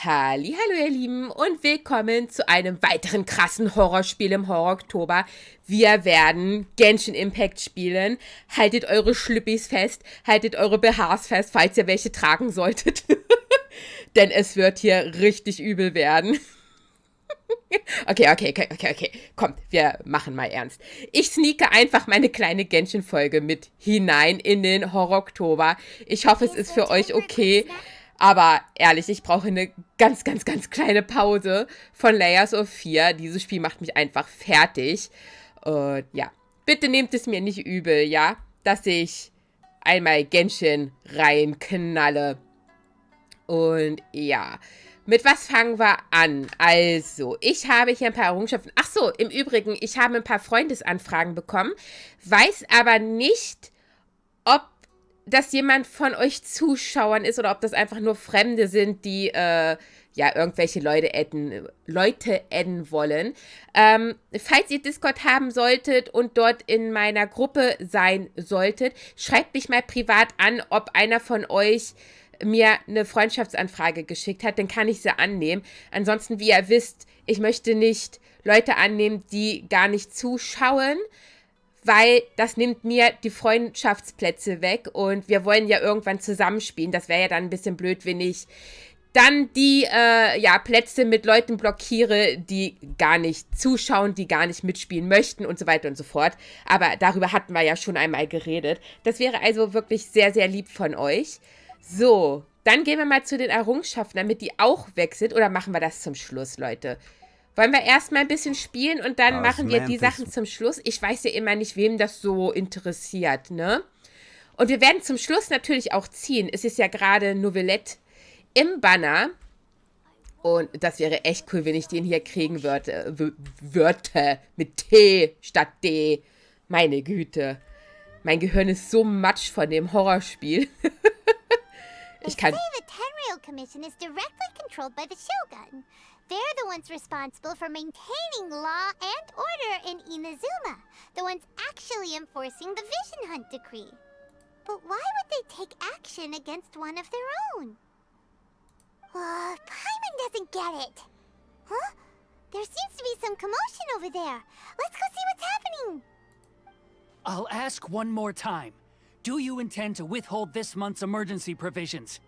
Hallo ihr Lieben und willkommen zu einem weiteren krassen Horrorspiel im Horror-Oktober. Wir werden Genshin Impact spielen. Haltet eure Schlüppis fest, haltet eure BHs fest, falls ihr welche tragen solltet. Denn es wird hier richtig übel werden. Okay. Kommt, wir machen mal ernst. Ich sneake einfach meine kleine Genshin-Folge mit hinein in den Horror-Oktober. Ich hoffe, es ist für euch okay. Aber ehrlich, ich brauche eine ganz kleine Pause von Layers of Fear. Dieses Spiel macht mich einfach fertig. Und ja, bitte nehmt es mir nicht übel, ja? Dass ich einmal Genshin reinknalle. Und ja, mit was fangen wir an? Also, ich habe hier ein paar Errungenschaften. Ach so, im Übrigen, ich habe ein paar Freundesanfragen bekommen, weiß aber nicht, ob das jemand von euch Zuschauern ist oder ob das einfach nur Fremde sind, die irgendwelche Leute adden wollen. Falls ihr Discord haben solltet und dort in meiner Gruppe sein solltet, schreibt mich mal privat an, ob einer von euch mir eine Freundschaftsanfrage geschickt hat, dann kann ich sie annehmen. Ansonsten, wie ihr wisst, ich möchte nicht Leute annehmen, die gar nicht zuschauen, weil das nimmt mir die Freundschaftsplätze weg und wir wollen ja irgendwann zusammenspielen. Das wäre ja dann ein bisschen blöd, wenn ich dann die Plätze mit Leuten blockiere, die gar nicht zuschauen, die gar nicht mitspielen möchten und so weiter und so fort. Aber darüber hatten wir ja schon einmal geredet. Das wäre also wirklich sehr, sehr lieb von euch. So, dann gehen wir mal zu den Errungenschaften, damit die auch weg sind. Oder machen wir das zum Schluss, Leute? Wollen wir erstmal ein bisschen spielen und dann machen wir die Sachen zum Schluss? Ich weiß ja immer nicht, wem das so interessiert, ne? Und wir werden zum Schluss natürlich auch ziehen. Es ist ja gerade Novelette im Banner. Und das wäre echt cool, wenn ich den hier kriegen würde. Mit T statt D. Meine Güte. Mein Gehirn ist so matsch von dem Horrorspiel. Ich kann. They say the Tenryou Commission is directly controlled by the Shogun. They're the ones responsible for maintaining law and order in Inazuma, the ones actually enforcing the Vision Hunt decree. But why would they take action against one of their own? Paimon doesn't get it. Huh? There seems to be some commotion over there. Let's go see what's happening. I'll ask one more time. Do you intend to withhold this month's emergency provisions?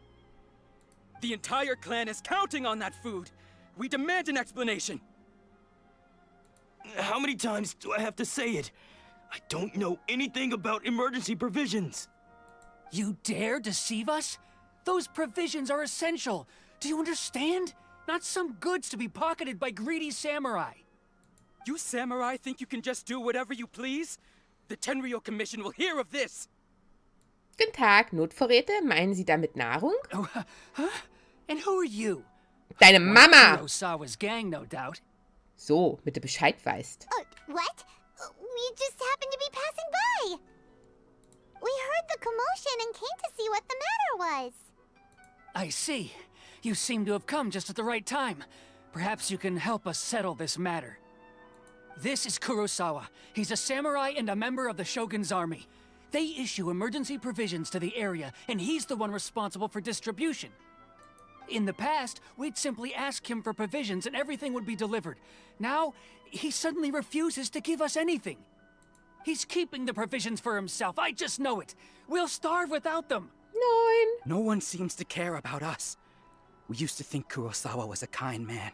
The entire clan is counting on that food. We demand an explanation. How many times do I have to say it? I don't know anything about emergency provisions. You dare deceive us? Those provisions are essential. Do you understand? Not some goods to be pocketed by greedy samurai. You samurai think you can just do whatever you please? The Tenryou Commission will hear of this. Guten Tag, Notvorräte? Meinen Sie damit Nahrung? Oh, huh? And who are you? Deine Mama! Kurosawa's gang, no doubt. So, damit du Bescheid weißt. What? We just happened to be passing by. We heard the commotion and came to see what the matter was. I see. You seem to have come just at the right time. Perhaps you can help us settle this matter. This is Kurosawa. He's a samurai and a member of the Shogun's army. They issue emergency provisions to the area, and he's the one responsible for distribution. In the past, we'd simply ask him for provisions and everything would be delivered. Now, he suddenly refuses to give us anything. He's keeping the provisions for himself, I just know it. We'll starve without them. Nein. No one seems to care about us. We used to think Kurosawa was a kind man,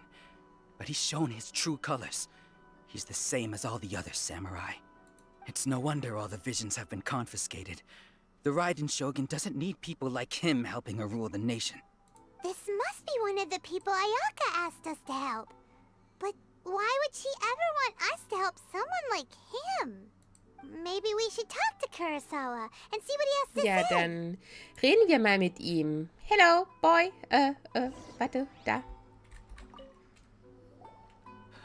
but he's shown his true colors. He's the same as all the other samurai. It's no wonder all the visions have been confiscated. The Raiden Shogun doesn't need people like him helping her rule the nation. This must be one of the people Ayaka asked us to help. But why would she ever want us to help someone like him? Maybe we should talk to Kurosawa and see what he has to say. Ja, dann reden wir mal mit ihm. Hello, boy. Warte, da.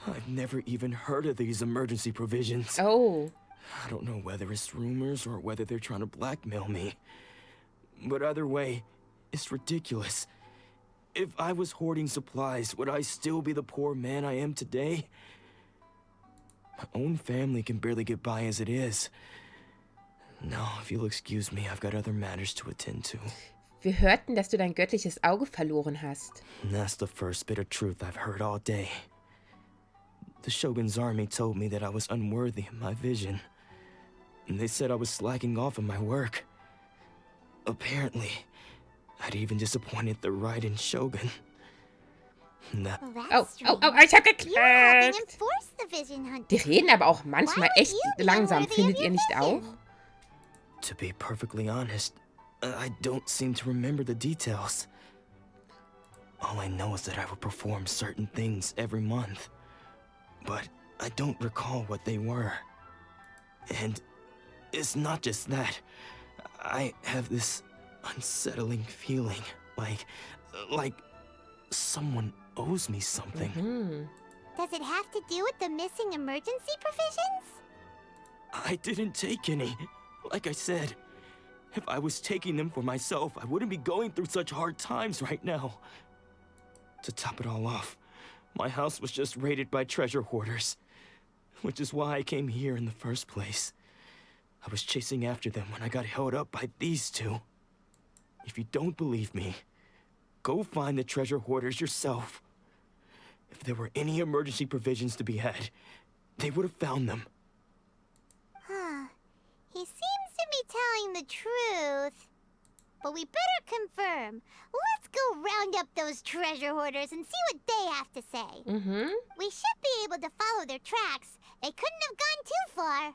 I've never even heard of these emergency provisions. Oh. I don't know whether it's rumors or whether they're trying to blackmail me. But either way, it's ridiculous. If I was hoarding supplies, would I still be the poor man I am today? My own family can barely get by as it is. No, if you'll excuse me, I've got other matters to attend to. Wir hörten, dass du dein göttliches Auge verloren hast. That's the first bit of truth I've heard all day. The Shogun's army told me that I was unworthy of my vision. And they said I was slacking off on my work. Apparently, I'd even disappointed the Raiden Shogun. That Well, Oh, that's oh, oh, strange. ich hab You were helping geklickt. enforce the vision hunt. Die reden aber auch manchmal Why would echt you be langsam, unworthy of findet your ihr nicht auch? vision? To be perfectly honest, I don't seem to remember the details. All I know is that I would perform certain things every month. But I don't recall what they were. And it's not just that. I have this unsettling feeling, like someone owes me something. Hm. Does it have to do with the missing emergency provisions? I didn't take any. Like I said, if I was taking them for myself, I wouldn't be going through such hard times right now. To top it all off, my house was just raided by treasure hoarders, which is why I came here in the first place. I was chasing after them when I got held up by these two. If you don't believe me, go find the treasure hoarders yourself. If there were any emergency provisions to be had, they would have found them. Huh. He seems to be telling the truth. But we better confirm. Let's go round up those treasure hoarders and see what they have to say. Mhm. We should be able to follow their tracks. They couldn't have gone too far.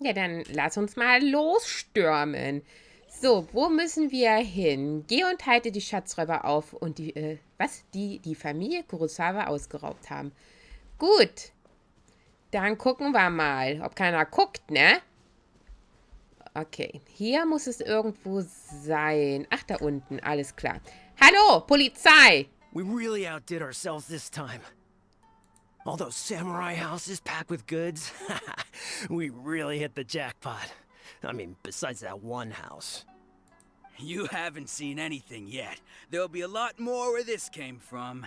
Ja, dann lass uns mal losstürmen. So, wo müssen wir hin? Geh und halte die Schatzräuber auf und die Familie Kurosawa ausgeraubt haben. Gut. Dann gucken wir mal, ob keiner guckt, ne? Okay, hier muss es irgendwo sein. Ach, da unten, alles klar. Hallo, Polizei! We really outdid ourselves this time. All those samurai houses packed with goods. We really hit the jackpot. I mean, besides that one house. You haven't seen anything yet. There'll be a lot more where this came from.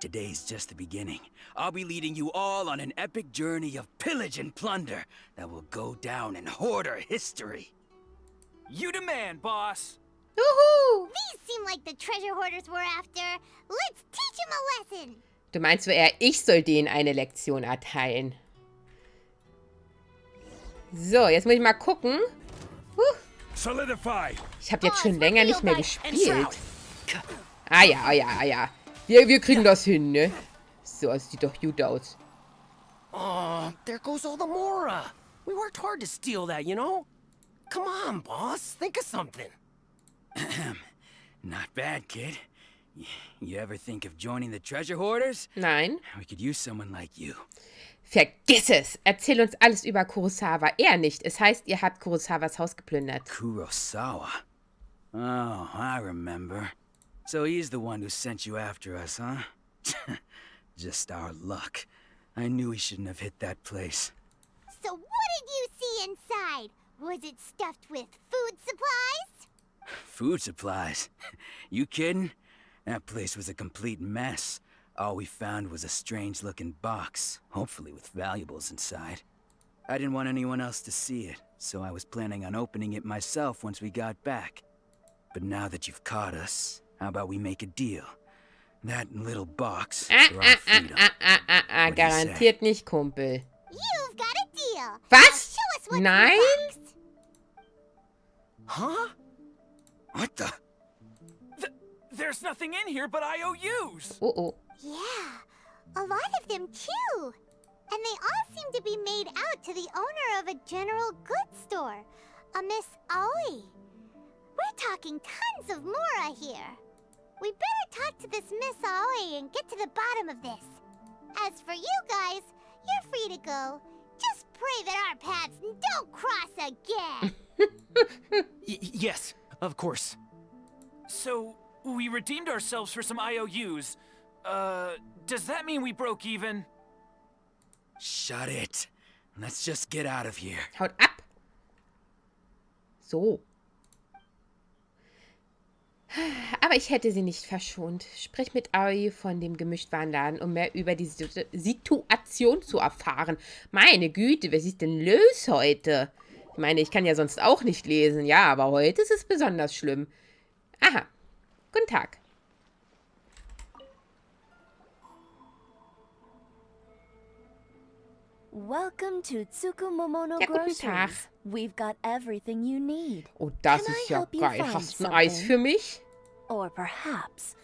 Today's just the beginning. I'll be leading you all on an epic journey of pillage and plunder that will go down in hoarder history. You demand, boss. Juhu! These seem like the treasure hoarders we're after. Let's teach them a lesson. Du meinst wohl eher, ich soll denen eine Lektion erteilen. So, jetzt muss ich mal gucken. Solidify. Ich habe jetzt schon länger nicht mehr gespielt. Ah ja, ah ja, ah ja. Wir kriegen das hin, ne? So, es sieht doch gut aus. Oh, there goes all the Mora. We worked hard to steal that, you know? Come on, boss. Think of something. Not bad, kid. You ever think of joining the treasure hoarders? Nein. We could use someone like you. Vergiss es! Erzähl uns alles über Kurosawa. Er nicht. Es heißt, ihr habt Kurosawas Haus geplündert. Kurosawa? Oh, I remember. So he's the one who sent you after us, huh? Just our luck. I knew he shouldn't have hit that place. So what did you see inside? Was it stuffed with food supplies? Food supplies? You kidding? That place was a complete mess. All we found was a strange-looking box, hopefully with valuables inside. I didn't want anyone else to see it, so I was planning on opening it myself once we got back. But now that you've caught us, how about we make a deal? That little box for our freedom. What do you say? Garantiert nicht, Kumpel. You've got a deal. Was? Now show us what's Nein? in the box. Huh? What the? There's nothing in here but IOUs. Oh, oh. Yeah, a lot of them too. And they all seem to be made out to the owner of a general goods store, a Miss Aoi. We're talking tons of Mora here. We better talk to this Miss Aoi and get to the bottom of this. As for you guys, you're free to go. Just pray that our paths don't cross again. Yes, of course. So, we redeemed ourselves for some IOUs. Does that mean we broke even? Shut it. Let's just get out of here. Haut ab. So. Aber ich hätte sie nicht verschont. Sprich mit Aoi von dem Gemischtwarenladen, um mehr über die Situation zu erfahren. Meine Güte, was ist denn los heute? Ich meine, ich kann ja sonst auch nicht lesen, ja, aber heute ist es besonders schlimm. Aha. Guten Tag. Welcome to Tsukumomono Ja, guten Tag. Groceries. We've got everything you need. Oh, das Can ist I ja help you geil. find Hast du ein Eis something? für mich? Or perhaps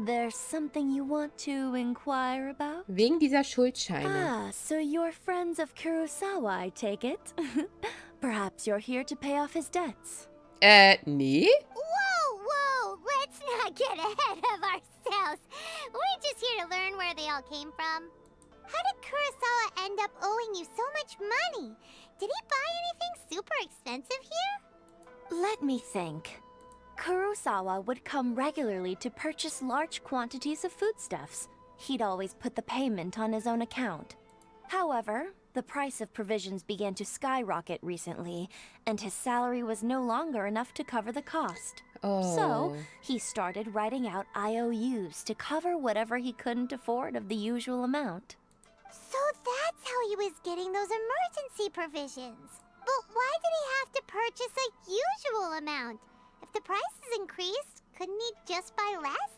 there's something you want to inquire about? Wegen dieser Schuldscheine. Ah, so you're friends of Kurosawa, I take it? Perhaps you're here to pay off his debts. Whoa, Nee? whoa, let's not get ahead of ourselves. We're just here to learn where they all came from. How did Kurosawa end up owing you so much money? Did he buy anything super expensive here? Let me think. Kurosawa would come regularly to purchase large quantities of foodstuffs. He'd always put the payment on his own account. However, the price of provisions began to skyrocket recently, and his salary was no longer enough to cover the cost. Oh. So, he started writing out IOUs to cover whatever he couldn't afford of the usual amount. So that's how he was getting those emergency provisions. But why did he have to purchase a usual amount? If the prices increased, couldn't he just buy less?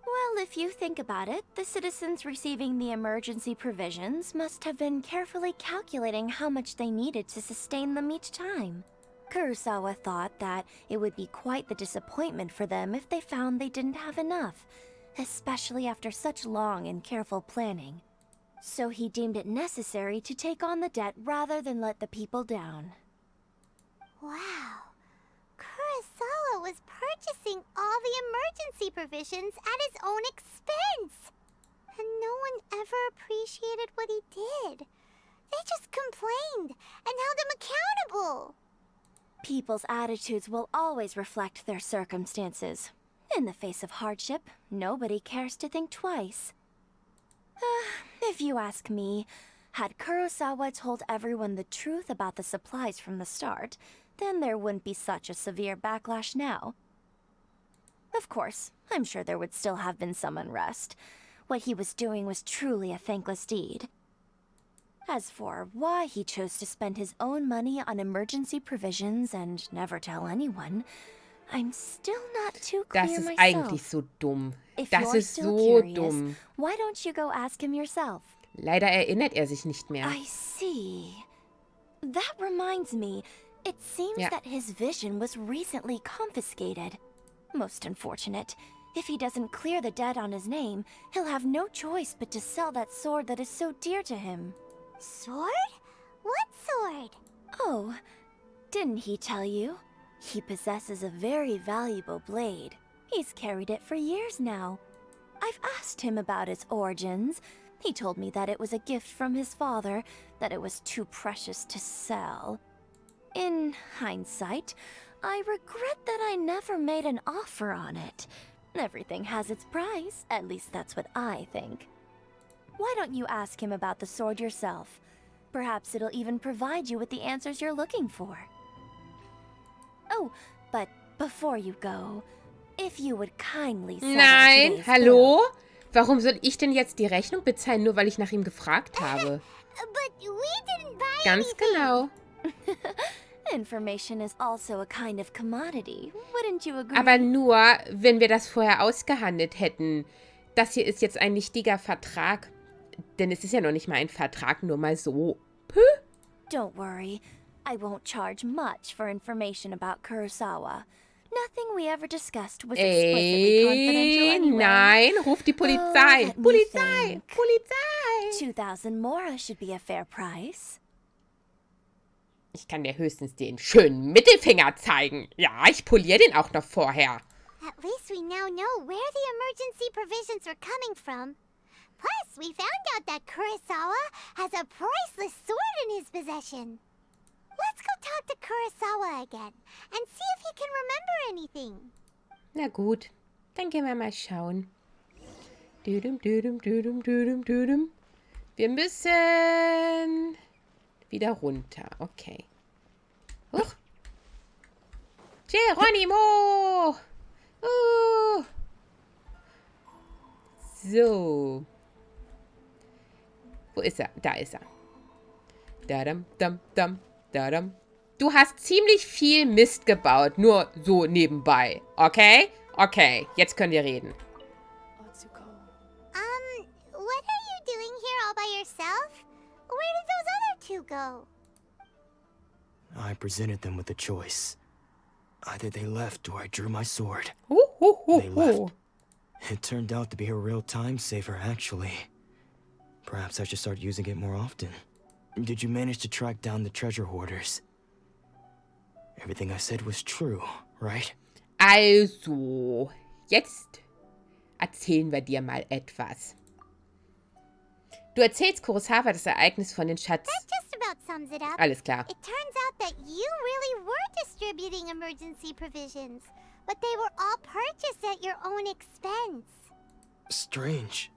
Well, if you think about it, the citizens receiving the emergency provisions must have been carefully calculating how much they needed to sustain them each time. Kurosawa thought that it would be quite the disappointment for them if they found they didn't have enough, especially after such long and careful planning. So he deemed it necessary to take on the debt rather than let the people down. Wow. Kurosawa was purchasing all the emergency provisions at his own expense. And no one ever appreciated what he did. They just complained and held him accountable. People's attitudes will always reflect their circumstances. In the face of hardship, nobody cares to think twice. If you ask me, had Kurosawa told everyone the truth about the supplies from the start, then there wouldn't be such a severe backlash now. Of course, I'm sure there would still have been some unrest. What he was doing was truly a thankless deed. As for why he chose to spend his own money on emergency provisions and never tell anyone, I'm still not too clear Das ist myself. eigentlich so dumm. If Das you're ist still so curious, dumm. why don't you go ask him yourself? Leider erinnert er sich nicht mehr. I see. That reminds me, it seems Ja. that his vision was recently confiscated. Most unfortunate. If he doesn't clear the debt on his name, he'll have no choice but to sell that sword that is so dear to him. Sword? What sword? Oh, didn't he tell you? He possesses a very valuable blade. He's carried it for years now. I've asked him about its origins. He told me that it was a gift from his father, that it was too precious to sell. In hindsight, I regret that I never made an offer on it. Everything has its price, at least that's what I think. Why don't you ask him about the sword yourself? Perhaps it'll even provide you with the answers you're looking for. Oh, but before you go, if you would kindly settle Nein, today's hallo? Warum soll ich denn jetzt die Rechnung bezahlen, nur weil ich nach ihm gefragt habe? But we didn't buy Ganz anything. genau. bill. Information is also a kind of commodity, wouldn't you agree? Aber nur, wenn wir das vorher ausgehandelt hätten. Das hier ist jetzt ein nichtiger Vertrag. Denn es ist ja noch nicht mal ein Vertrag, nur mal so. Don't worry, I won't charge much for information about Kurosawa. Nothing we ever discussed was explicitly confidential anyway. Nein, ruf die Polizei. let me Polizei, think. Polizei. 2,000 mora should be a fair price. Ich kann dir höchstens den schönen Mittelfinger zeigen. Ja, ich poliere den auch noch vorher. At least we now know where the emergency provisions are coming from. Plus, we found out that Kurosawa has a priceless sword in his possession. Let's go talk to Kurosawa again and see if he can remember anything. Na gut, dann gehen wir mal schauen. Düdüm, düdüm, düdüm, düdüm, düdüm. Wir müssen wieder runter. Okay. Huch. Geronimo! So. Wo ist er? Da ist er. Dadam, dam, dam, dadam, du hast ziemlich viel Mist gebaut. Nur so nebenbei. Okay? Okay, jetzt können wir reden. What are you doing here all by yourself? Where did those other two go? I presented them with a choice. Either they left or I drew my sword. They left. It turned out to be a real time saver, actually. Perhaps I should start using it more often. Did you manage to track down the treasure hoarders? Everything I said was true, right? Also, jetzt erzählen wir dir mal etwas. Du erzählst Kurosawa das Ereignis von den Schatz... That just about sums it up. Alles klar. It turns out that you really were distributing emergency provisions, but they were all purchased at your own expense. Strange.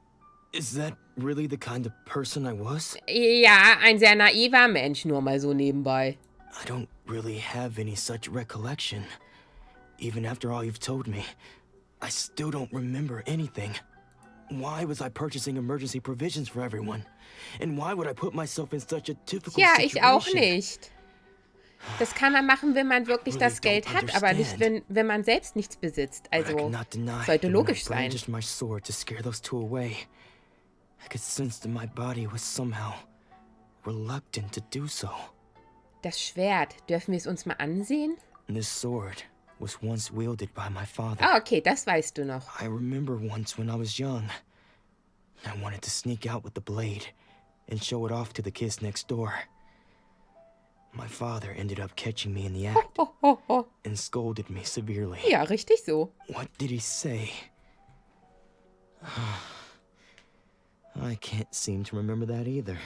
Is that really the kind of person I was? Ja, ein sehr naiver Mensch, nur mal so nebenbei. I don't really have any such recollection. Even after all you've told me, I still don't remember anything. Why was I purchasing emergency provisions for everyone? And why would I put myself in such a difficult Ja, situation? ich auch nicht. Das kann man machen, wenn man wirklich das Geld hat, aber nicht, wenn man selbst nichts besitzt. Also, sollte logisch sein. My sword to scare those two away. I could sense that my body was somehow reluctant to do so. Das Schwert, dürfen wir es uns mal ansehen? This sword was once wielded by my father. Ah, okay, das weißt du noch. I remember once when I was young, I wanted to sneak out with the blade and show it off to the kids next door. My father ended up catching me in the act and scolded me severely. Ja, richtig so. What did he say? I can't seem to remember that either.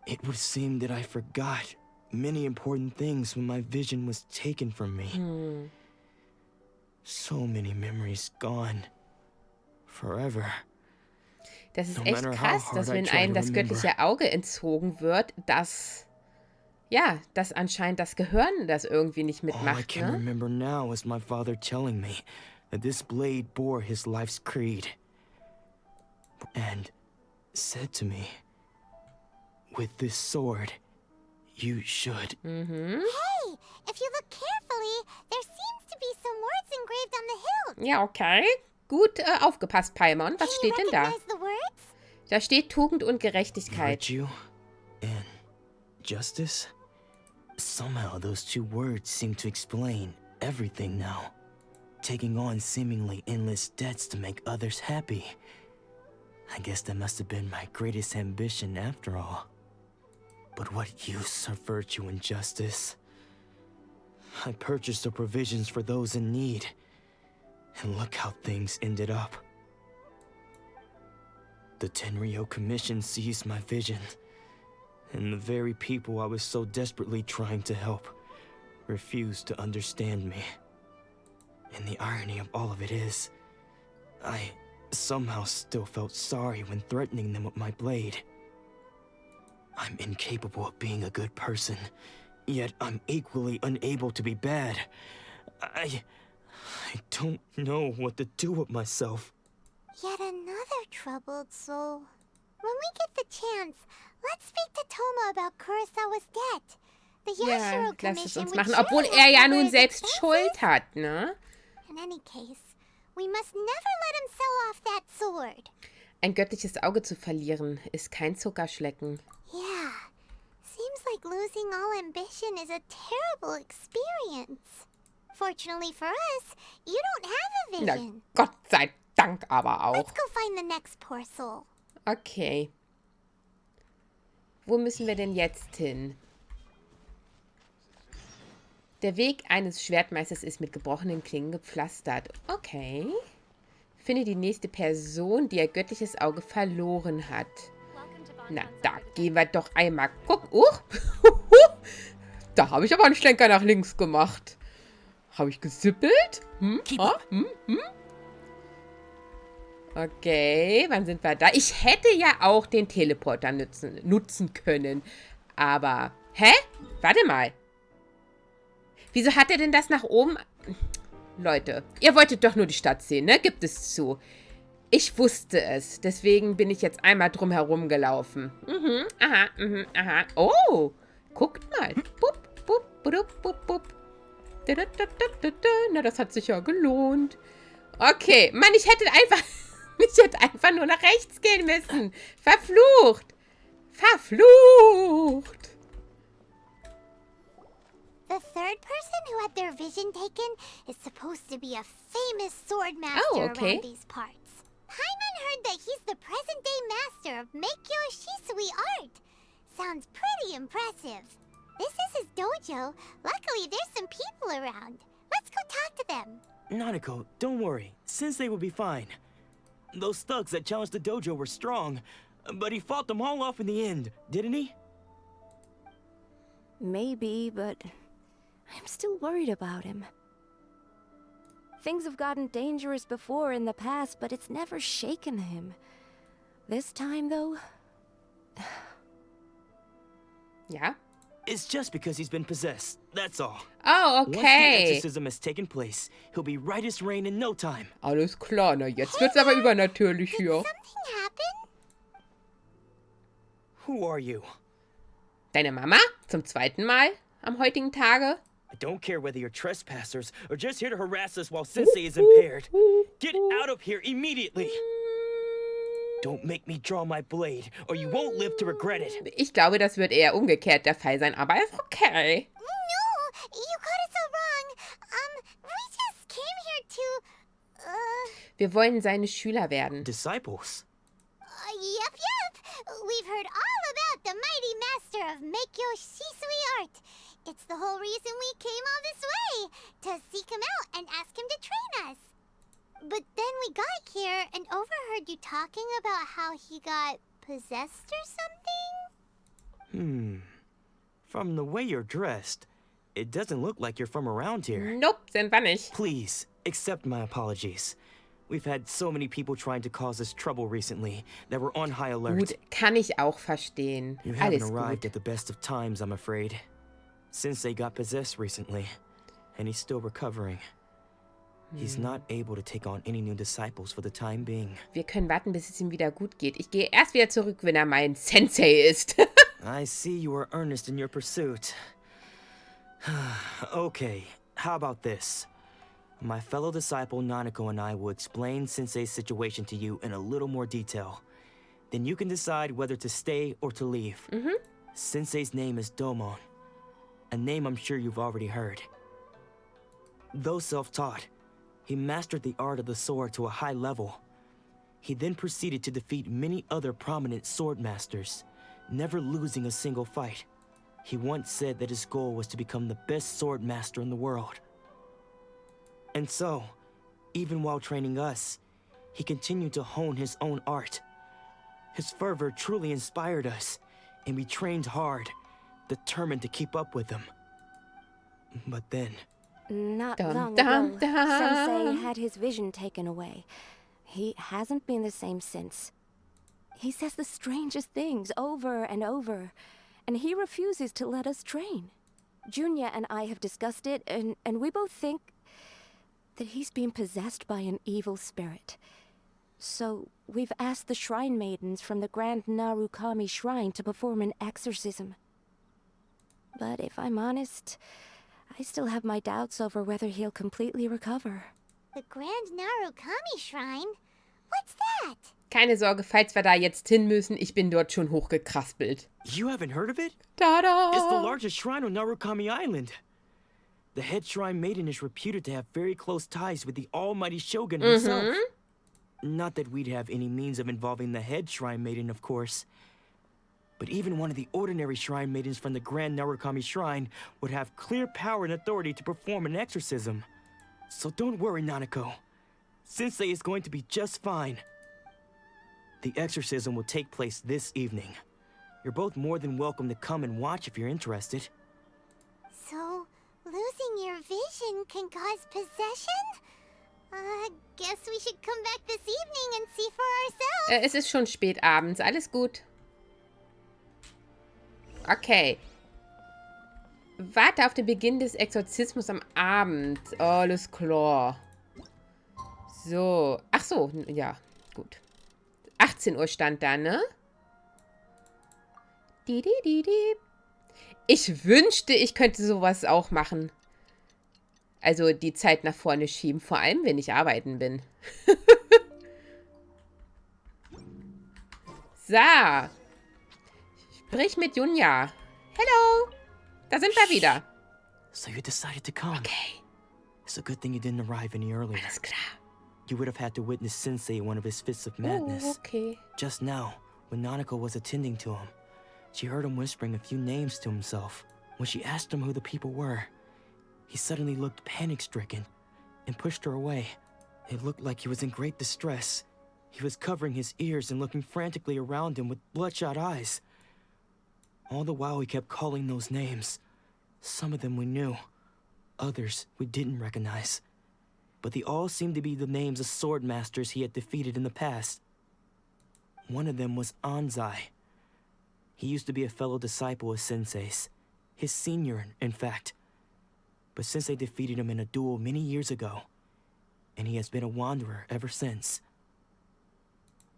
It would seem that I forgot many important things when my vision was taken from me. So many memories gone. Forever. Das ist echt krass, dass wenn einem das göttliche Auge entzogen wird, dass anscheinend das Gehirn das irgendwie nicht mitmacht, All I can remember now is my father telling me that this blade bore his life's creed. And said to me, with this sword, you should... Hey, if you look carefully, there seems to be some words engraved on the hilt. Ja, okay. Gut aufgepasst, Paimon. Was Can steht you denn da? recognize the words? Da steht Tugend und Gerechtigkeit. Virtue and justice? Somehow those two words seem to explain everything now. Taking on seemingly endless debts to make others happy. I guess that must have been my greatest ambition after all. But what use are virtue and justice? I purchased the provisions for those in need. And look how things ended up. The Tenryo Commission seized my vision. And the very people I was so desperately trying to help refused to understand me. And the irony of all of it is, I somehow still felt sorry when threatening them with my blade. I'm incapable of being a good person, yet I'm equally unable to be bad. I don't know what to do with myself. Yet another troubled soul. When we get the chance, let's speak to Toma about Kurosawa's debt. The Ja, Yashiro lass es Commission uns would machen. surely Obwohl help er ja cover nun his selbst expenses. Schuld hat, ne? In any case, we must never let him sell off that sword. Ein göttliches Auge zu verlieren, ist kein Zuckerschlecken. Yeah, seems like losing all ambition is a terrible experience. Fortunately for us, you don't have a Na, vision. Gott sei Dank aber auch. Let's go find the next poor soul. Okay. Wo müssen wir denn jetzt hin? Der Weg eines Schwertmeisters ist mit gebrochenen Klingen gepflastert. Okay. Finde die nächste Person, die ihr göttliches Auge verloren hat. Na, da gehen wir doch einmal gucken. Da habe ich aber einen Schlenker nach links gemacht. Habe ich gesippelt? Okay, wann sind wir da? Ich hätte ja auch den Teleporter nutzen können. Aber, hä? Warte mal. Wieso hat er denn das nach oben? Leute, ihr wolltet doch nur die Stadt sehen, ne? Gibt es zu. Ich wusste es. Deswegen bin ich jetzt einmal drum herum gelaufen. Aha. Oh, guckt mal. Bup, bup, Na, das hat sich ja gelohnt. Okay, Mann, ich hätte einfach nur nach rechts gehen müssen. Verflucht. Verflucht. The third person who had their vision taken is supposed to be a famous sword master okay. around these parts. Paimon heard that he's the present-day master of Meikyo Shisui art. Sounds pretty impressive. This is his dojo. Luckily, there's some people around. Let's go talk to them. Nanako, don't worry. Sensei will be fine. Those thugs that challenged the dojo were strong, but he fought them all off in the end, didn't he? Maybe, but I'm still worried about him. Things have gotten dangerous before in the past, but it's never shaken him. This time, though... Ja. It's just because he's been possessed, that's all. Oh, Once the okay. exorcism has taken place, he'll be right as rain in no time. Alles klar, na jetzt wird's aber übernatürlich Did hier. something happen? Who are you? Deine Mama? Zum zweiten Mal am heutigen Tage? I don't care whether you're trespassers or just here to harass us while Sensei is impaired. Get out of here immediately! Don't make me draw my blade, or you won't live to regret it. Ich glaube, das wird eher umgekehrt der Fall sein, aber ist okay. No, you got it so wrong. We just came here to, Wir wollen seine Schüler werden. Disciples? Yep. We've heard all about the mighty master of Meikyo Shisui art. It's the whole reason we came all this way, to seek him out and ask him to train us. But then we got here and overheard you talking about how he got possessed or something? From the way you're dressed, it doesn't look like you're from around here. Nope, sind wir nicht. Please, accept my apologies. We've had so many people trying to cause us trouble recently that we're on high alert. Gut, kann ich auch verstehen. You haven't Alles arrived gut. at the best of times, I'm afraid. Sensei got possessed recently, and he's still recovering. He's not able to take on any new disciples for the time being. Wir können warten, bis es ihm wieder gut geht. Ich gehe erst wieder zurück, wenn er mein Sensei ist. I see you are earnest in your pursuit. Okay, how about this? My fellow disciple Nanako and I will explain Sensei's situation to you in a little more detail. Then you can decide whether to stay or to leave. Sensei's name is Domon, a name I'm sure you've already heard. Though self-taught, he mastered the art of the sword to a high level. He then proceeded to defeat many other prominent sword masters, never losing a single fight. He once said that his goal was to become the best sword master in the world. And so, even while training us, he continued to hone his own art. His fervor truly inspired us, and we trained hard, determined to keep up with him. But then... Not Dum, long dum, ago, dum. Sensei had his vision taken away. He hasn't been the same since. He says the strangest things over and over, and he refuses to let us train. Junya and I have discussed it, and we both think that he's been possessed by an evil spirit. So we've asked the shrine maidens from the Grand Narukami Shrine to perform an exorcism. But if I'm honest, I still have my doubts over whether he'll completely recover. The Grand Narukami Shrine? What's that? Keine Sorge, falls wir da jetzt hin müssen, ich bin dort schon hochgekraspelt. You haven't heard of it? Tada! It's the largest shrine on Narukami Island. The head shrine maiden is reputed to have very close ties with the almighty shogun himself. Not that we'd have any means of involving the head shrine maiden, of course. But even one of the ordinary shrine maidens from the Grand Narukami Shrine would have clear power and authority to perform an exorcism. So don't worry, Nanako. Sensei is going to be just fine. The exorcism will take place this evening. You're both more than welcome to come and watch if you're interested. So, losing your vision can cause possession? Guess we should come back this evening and see for ourselves. Es ist schon spät abends, alles gut. Okay. Warte auf den Beginn des Exorzismus am Abend. Alles klar. So. Ach so, ja, gut. 18 Uhr stand da, ne? Ich wünschte, ich könnte sowas auch machen. Also die Zeit nach vorne schieben, vor allem, wenn ich arbeiten bin. So. Sprich mit Junya. Hello. Da sind wir wieder. So you decided to come. Okay. It's a good thing you didn't arrive any earlier. Alles klar. You would have had to witness Sensei in one of his fits of madness. Oh, okay. Just now, when Nanako was attending to him, she heard him whispering a few names to himself. When she asked him who the people were, he suddenly looked panic-stricken and pushed her away. It looked like he was in great distress. He was covering his ears and looking frantically around him with bloodshot eyes. All the while he kept calling those names. Some of them we knew, others we didn't recognize. But they all seemed to be the names of sword masters he had defeated in the past. One of them was Anzai. He used to be a fellow disciple of Sensei's, his senior, in fact. But Sensei defeated him in a duel many years ago, and he has been a wanderer ever since.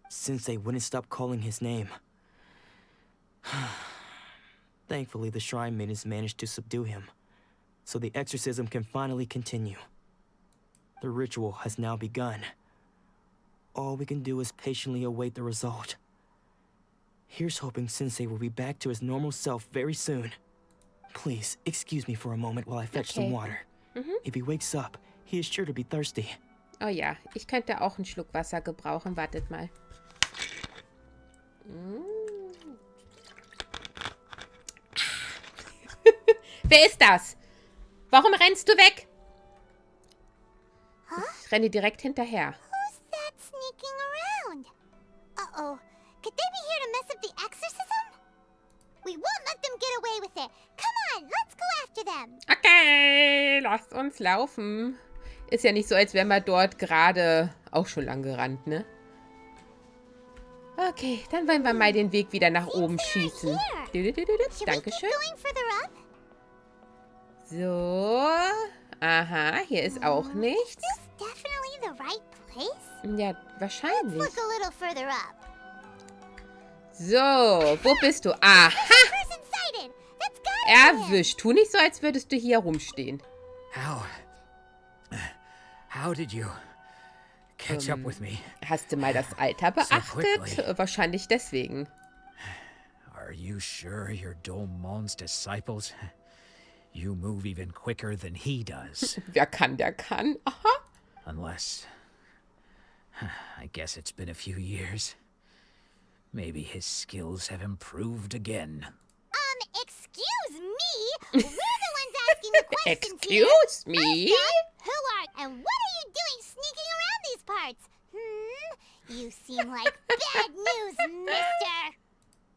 Sensei wouldn't stop calling his name. Thankfully, the shrine maidens managed to subdue him, so the exorcism can finally continue. The ritual has now begun. All we can do is patiently await the result. Here's hoping Sensei will be back to his normal self very soon. Please, excuse me for a moment while I fetch some water. If he wakes up, he is sure to be thirsty. Oh ja, ich könnte auch einen Schluck Wasser gebrauchen. Wartet mal. Wer ist das? Warum rennst du weg? Ich renne direkt hinterher. Who's that sneaking around? Uh-oh. Could they be here to mess up the exorcism? We won't let them get away with it. Come on, let's go after them. Okay, lasst uns laufen. Ist ja nicht so, als wären wir dort gerade auch schon lang gerannt, ne? Okay, dann wollen wir mal den Weg wieder nach oben schießen. Dankeschön. So. Aha, hier ist auch nichts. Ja, wahrscheinlich. So, wo bist du? Aha! Erwischt. Tu nicht so, als würdest du hier rumstehen. How did you catch up with me? Hast du mal das Alter beachtet? Wahrscheinlich deswegen. Are you sure you're Domon's disciples? You move even quicker than he does. Wer kann, der kann. Aha. Unless, I guess it's been a few years. Maybe his skills have improved again. Excuse me? We're the ones asking the questions here. Excuse me? Who are, and what are you doing sneaking around these parts? You seem like bad news, mister.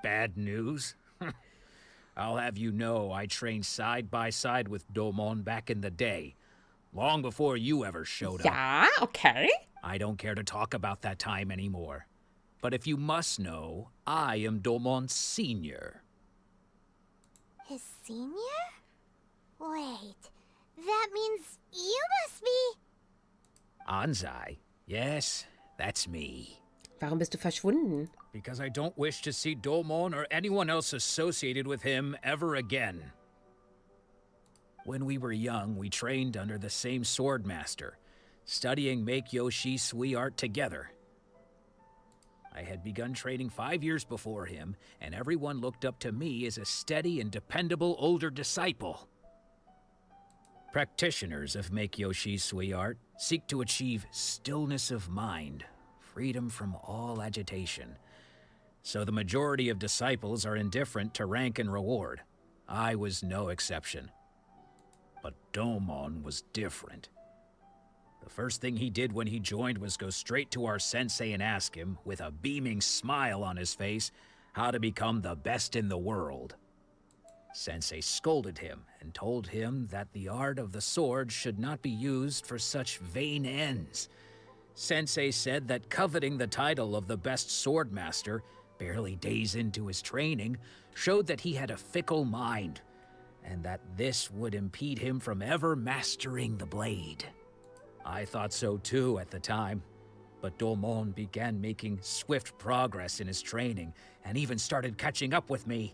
Bad news? I'll have you know I trained side by side with Domon back in the day. Long before you ever showed up. Ja, okay. I don't care to talk about that time anymore. But if you must know, I am Domon's senior. His senior? Wait, that means you must be... Anzai? Yes, that's me. Warum bist du verschwunden? Because I don't wish to see Domon or anyone else associated with him ever again. When we were young, we trained under the same sword master, studying Make-Yoshi Sui art together. I had begun training 5 years before him, and everyone looked up to me as a steady and dependable older disciple. Practitioners of Make-Yoshi Sui art seek to achieve stillness of mind, freedom from all agitation. So the majority of disciples are indifferent to rank and reward. I was no exception. But Domon was different. The first thing he did when he joined was go straight to our sensei and ask him, with a beaming smile on his face, how to become the best in the world. Sensei scolded him and told him that the art of the sword should not be used for such vain ends. Sensei said that coveting the title of the best sword master, barely days into his training, showed that he had a fickle mind, and that this would impede him from ever mastering the blade. I thought so too at the time, but Domon began making swift progress in his training and even started catching up with me.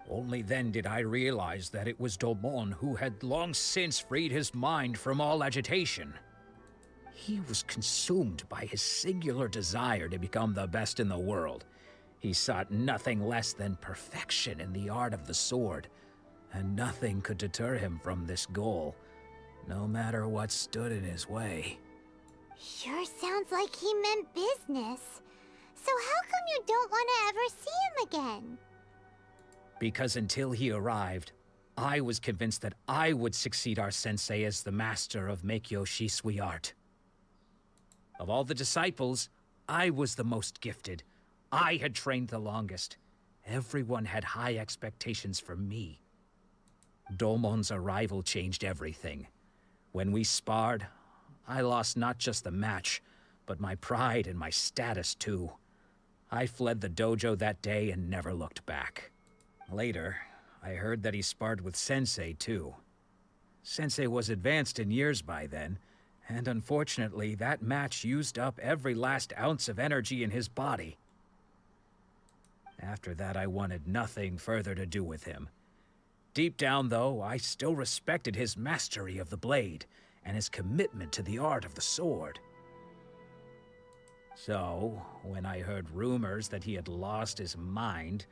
Only then did I realize that it was Domon who had long since freed his mind from all agitation. He was consumed by his singular desire to become the best in the world. He sought nothing less than perfection in the art of the sword, and nothing could deter him from this goal, no matter what stood in his way. Sure sounds like he meant business. So how come you don't want to ever see him again? Because until he arrived, I was convinced that I would succeed our sensei as the master of Meikyo Shisui art. Of all the disciples, I was the most gifted. I had trained the longest. Everyone had high expectations for me. Domon's arrival changed everything. When we sparred, I lost not just the match, but my pride and my status too. I fled the dojo that day and never looked back. Later, I heard that he sparred with Sensei too. Sensei was advanced in years by then, and unfortunately that match used up every last ounce of energy in his body. After that, I wanted nothing further to do with him. Deep down, though, I still respected his mastery of the blade and his commitment to the art of the sword. So, when I heard rumors that he had lost his mind,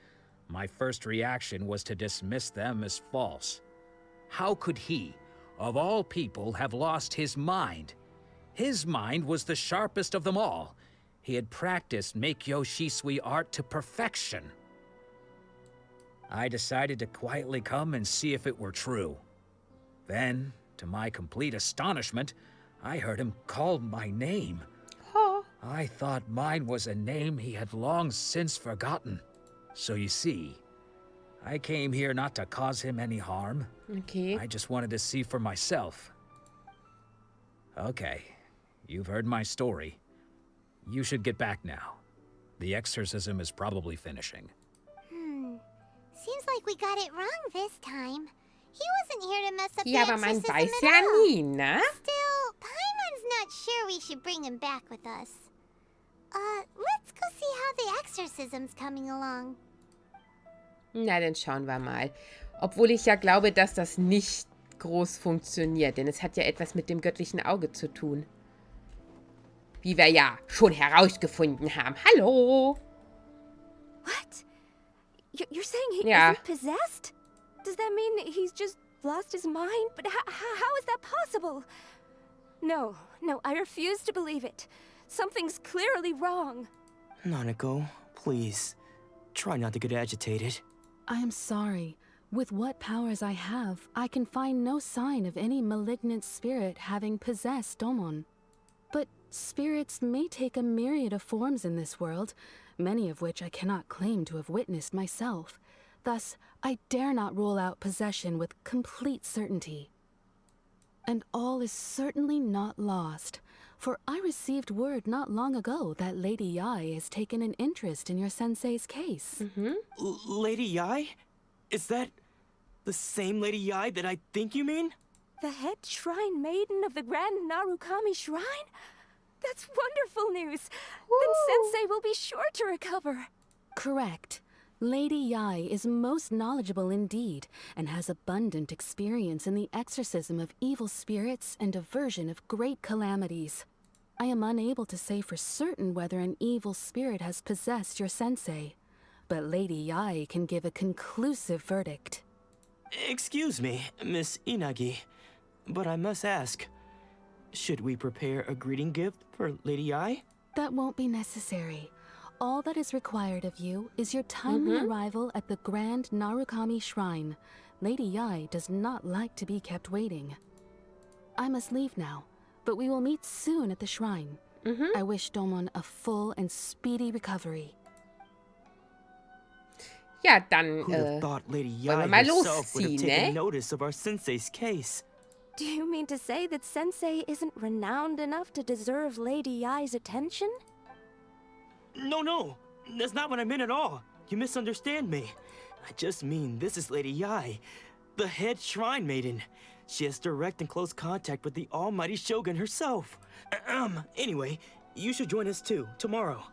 my first reaction was to dismiss them as false. How could he, of all people, have lost his mind? His mind was the sharpest of them all. He had practiced Meikyo Shisui art to perfection. I decided to quietly come and see if it were true. Then, to my complete astonishment, I heard him call my name. Huh. I thought mine was a name he had long since forgotten. So you see, I came here not to cause him any harm. Okay. I just wanted to see for myself. Okay, you've heard my story. You should get back now. The exorcism is probably finishing. Seems like we got it wrong this time. He wasn't here to mess up Ja, the aber man exorcism weiß at ja all. nie, ne? Still, Paimon's not sure we should bring him back with us. Let's go see how the exorcism's coming along. Na, dann schauen wir mal. Obwohl ich ja glaube, dass das nicht groß funktioniert, denn es hat ja etwas mit dem göttlichen Auge zu tun. Wie wir ja schon herausgefunden haben. Hallo! What? You're saying he Yeah. isn't possessed? Does that mean he's just lost his mind? But how is that possible? No, I refuse to believe it. Something's clearly wrong. Nanako, please. Try not to get agitated. I am sorry. With what powers I have, I can find no sign of any malignant spirit having possessed Domon. But spirits may take a myriad of forms in this world, many of which I cannot claim to have witnessed myself. Thus, I dare not rule out possession with complete certainty. And all is certainly not lost, for I received word not long ago that Lady Yai has taken an interest in your sensei's case. Lady Yai? Is that the same Lady Yai that I think you mean? The head shrine maiden of the Grand Narukami Shrine? That's wonderful news. Then Sensei will be sure to recover. Correct. Lady Yai is most knowledgeable indeed, and has abundant experience in the exorcism of evil spirits and aversion of great calamities. I am unable to say for certain whether an evil spirit has possessed your sensei, but Lady Yai can give a conclusive verdict. Excuse me, Miss Inagi, but I must ask, should we prepare a greeting gift for Lady Yai? That won't be necessary. All that is required of you is your timely arrival at the Grand Narukami Shrine. Lady Yai does not like to be kept waiting. I must leave now, but we will meet soon at the shrine. I wish Domon a full and speedy recovery. Ja, dann Who'd have thought Lady wollen Yai wir mal herself would have losziehen, taken ne? notice of our sensei's case? Do you mean to say that Sensei isn't renowned enough to deserve Lady Yai's attention? No, that's not what I meant at all. You misunderstand me. I just mean this is Lady Yai, the head shrine maiden. She has direct and close contact with the almighty Shogun herself. Anyway, you should join us too, tomorrow.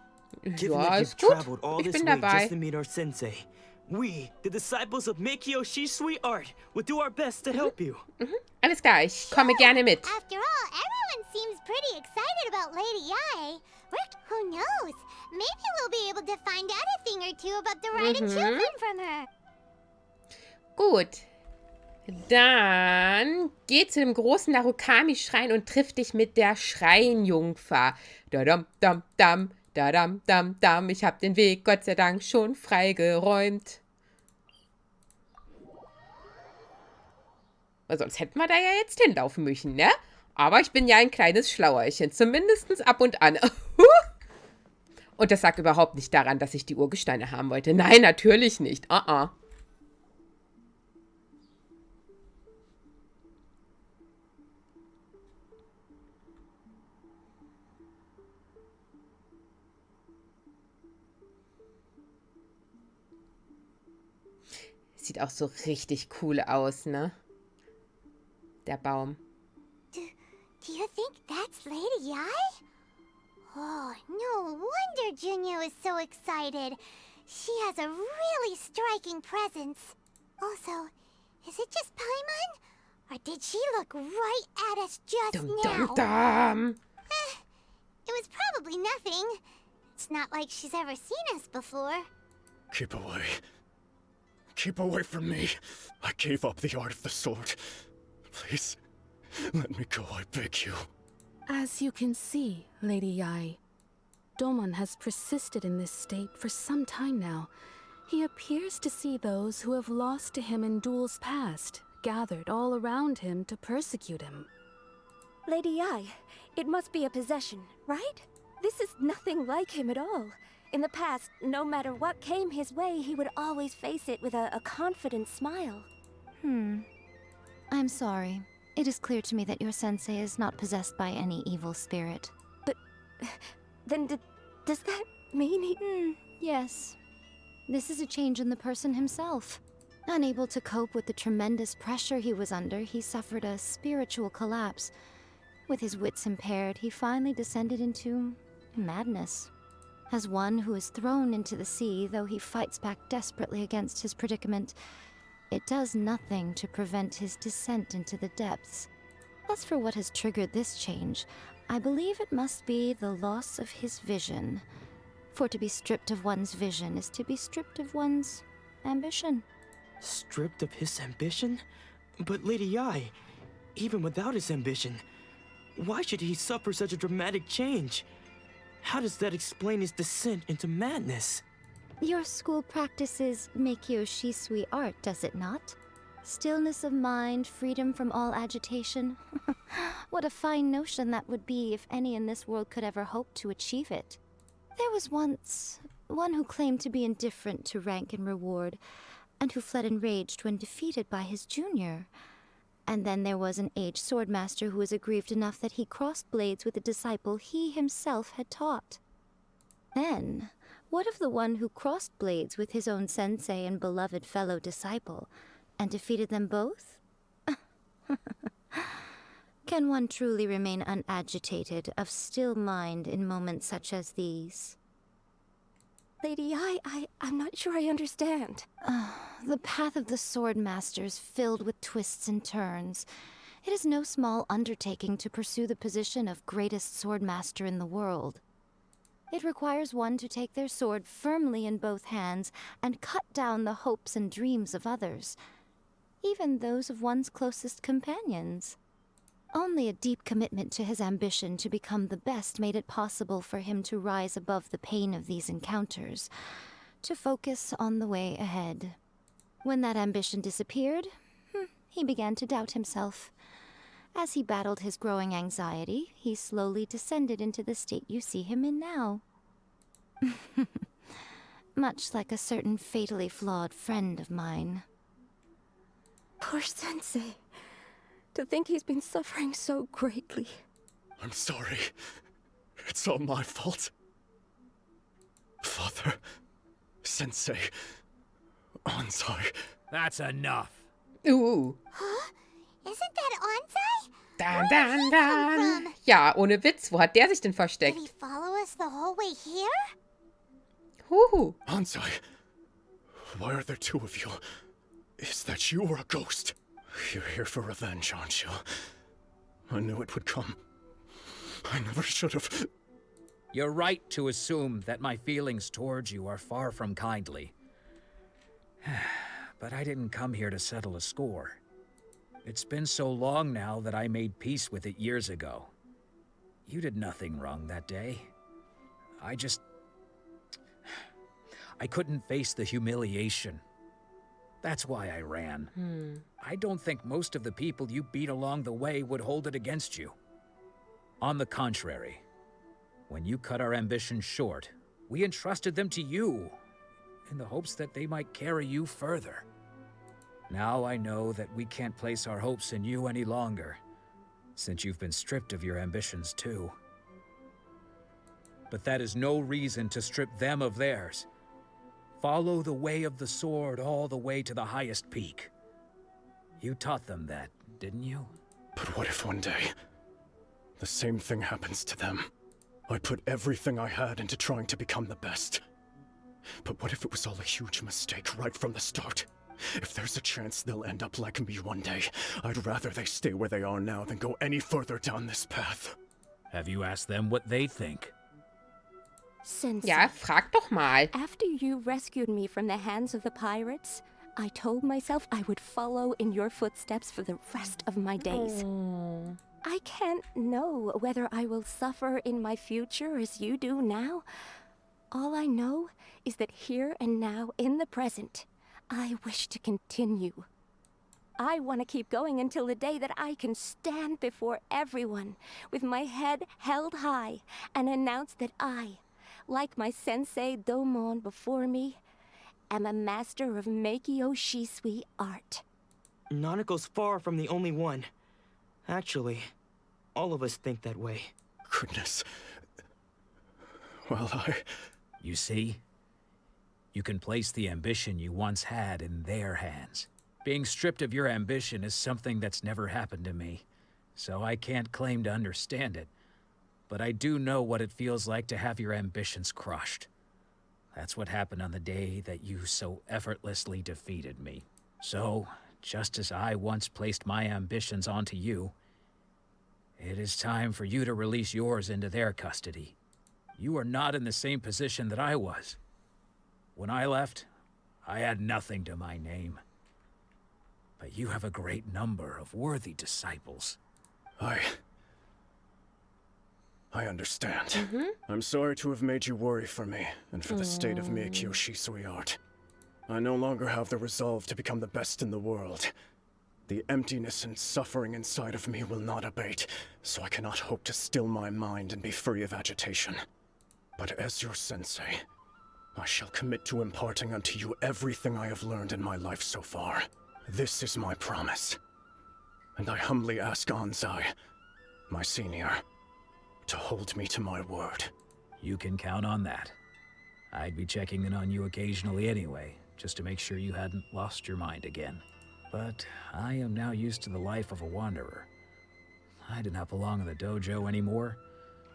Given Ja, that ist you've gut. traveled all Ich this bin way dabei. just to meet our sensei, We, the disciples of Meikyo Shisui Art, will do our best to help you. Alles klar, ich komme gerne mit. After all, everyone seems pretty excited about Lady Ai. Who knows? Maybe we'll be able to find out a thing or two about the right achievement from her. Gut. Dann geh zu dem großen Narukami-Schrein und triff dich mit der Schreinjungfer. Dadam, dam, dam, dadam, dam, dam. Ich hab den Weg, Gott sei Dank, schon freigeräumt. Weil sonst hätten wir da ja jetzt hinlaufen müssen, ne? Aber ich bin ja ein kleines Schlauerchen, zumindest ab und an. Und das lag überhaupt nicht daran, dass ich die Urgesteine haben wollte. Nein, natürlich nicht. Sieht auch so richtig cool aus, ne? Der Baum. Do you think that's Lady Ai? Oh, no wonder Junyo is so excited. She has a really striking presence. Also, is it just Paimon? Or did she look right at us just Dum, now? dum, dum. It was probably nothing. It's not like she's ever seen us before. Keep away. Keep away from me. I gave up the art of the sword. Please, let me go, I beg you. As you can see, Lady Yai, Domon has persisted in this state for some time now. He appears to see those who have lost to him in duels past, gathered all around him to persecute him. Lady Yai, it must be a possession, right? This is nothing like him at all. In the past, no matter what came his way, he would always face it with a confident smile. I'm sorry. It is clear to me that your sensei is not possessed by any evil spirit. But then does that mean he... Yes. This is a change in the person himself. Unable to cope with the tremendous pressure he was under, he suffered a spiritual collapse. With his wits impaired, he finally descended into madness. As one who is thrown into the sea, though he fights back desperately against his predicament, it does nothing to prevent his descent into the depths. As for what has triggered this change, I believe it must be the loss of his vision. For to be stripped of one's vision is to be stripped of one's ambition. Stripped of his ambition? But Lady Yai, even without his ambition, why should he suffer such a dramatic change? How does that explain his descent into madness? Your school practices Meikyo Shisui art, does it not? Stillness of mind, freedom from all agitation. What a fine notion that would be if any in this world could ever hope to achieve it. There was once one who claimed to be indifferent to rank and reward, and who fled enraged when defeated by his junior. And then there was an aged swordmaster who was aggrieved enough that he crossed blades with a disciple he himself had taught. Then, what of the one who crossed blades with his own sensei and beloved fellow disciple, and defeated them both? Can one truly remain unagitated, of still mind in moments such as these? Lady Yai, I'm not sure I understand. The path of the swordmaster is filled with twists and turns. It is no small undertaking to pursue the position of greatest swordmaster in the world. It requires one to take their sword firmly in both hands and cut down the hopes and dreams of others, even those of one's closest companions. Only a deep commitment to his ambition to become the best made it possible for him to rise above the pain of these encounters, to focus on the way ahead. When that ambition disappeared, he began to doubt himself. As he battled his growing anxiety, he slowly descended into the state you see him in now. Much like a certain fatally flawed friend of mine. Poor sensei. To think he's been suffering so greatly. I'm sorry. It's all my fault. Father, Sensei, Ansai. That's enough. Huh? Isn't that Ansai? Dan, dan, dan. Ja, ohne Witz. Wo hat der sich denn Did versteckt? he follow us the whole way here? Huhu. Ansai, Why are there two of you? Is that you or a ghost? You're here for revenge, aren't you? I knew it would come. I never should have. You're right to assume that my feelings towards you are far from kindly. But I didn't come here to settle a score. It's been so long now that I made peace with it years ago. You did nothing wrong that day. I couldn't face the humiliation. That's why I ran. I don't think most of the people you beat along the way would hold it against you. On the contrary, when you cut our ambitions short, we entrusted them to you, in the hopes that they might carry you further. Now I know that we can't place our hopes in you any longer, since you've been stripped of your ambitions too. But that is no reason to strip them of theirs. Follow the way of the sword all the way to the highest peak. You taught them that, didn't you? But what if one day, the same thing happens to them? I put everything I had into trying to become the best. But what if it was all a huge mistake right from the start? If there's a chance they'll end up like me one day, I'd rather they stay where they are now than go any further down this path. Have you asked them what they think? Sensei, Ja, frag doch mal. after you rescued me from the hands of the pirates, I told myself I would follow in your footsteps for the rest of my days. I can't know whether I will suffer in my future as you do now. All I know is that here and now, in the present, I wish to continue. I want to keep going until the day that I can stand before everyone with my head held high and announce that I, like my sensei Domon before me, am a master of Meikyo Shisui art. Nanako's far from the only one. Actually, all of us think that way. Goodness. Well, You see? You can place the ambition you once had in their hands. Being stripped of your ambition is something that's never happened to me, so I can't claim to understand it. But I do know what it feels like to have your ambitions crushed. That's what happened on the day that you so effortlessly defeated me. So, just as I once placed my ambitions onto you, it is time for you to release yours into their custody. You are not in the same position that I was. When I left, I had nothing to my name. But you have a great number of worthy disciples. I understand. I'm sorry to have made you worry for me, and for the state of Meikyo Shisui art. I no longer have the resolve to become the best in the world. The emptiness and suffering inside of me will not abate, so I cannot hope to still my mind and be free of agitation. But as your sensei, I shall commit to imparting unto you everything I have learned in my life so far. This is my promise. And I humbly ask Anzai, my senior, to hold me to my word. You can count on that. I'd be checking in on you occasionally anyway, just to make sure you hadn't lost your mind again. But I am now used to the life of a wanderer. I do not belong in the dojo anymore,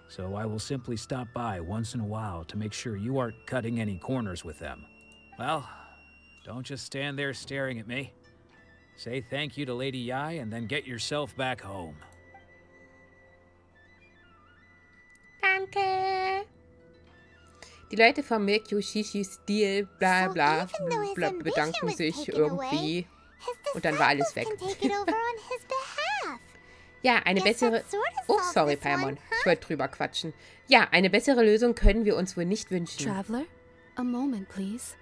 so I will simply stop by once in a while to make sure you aren't cutting any corners with them. Well, don't just stand there staring at me. Say thank you to Lady Yai and then get yourself back home. Danke. Die Leute vom Meikyo Shisui Stil, bla bla, bla, bedanken sich irgendwie. Und dann war alles weg. Ja, eine bessere... Oh, sorry, Paimon. Ich wollte drüber quatschen. Ja, eine bessere Lösung können wir uns wohl nicht wünschen. Traveler, a moment, please.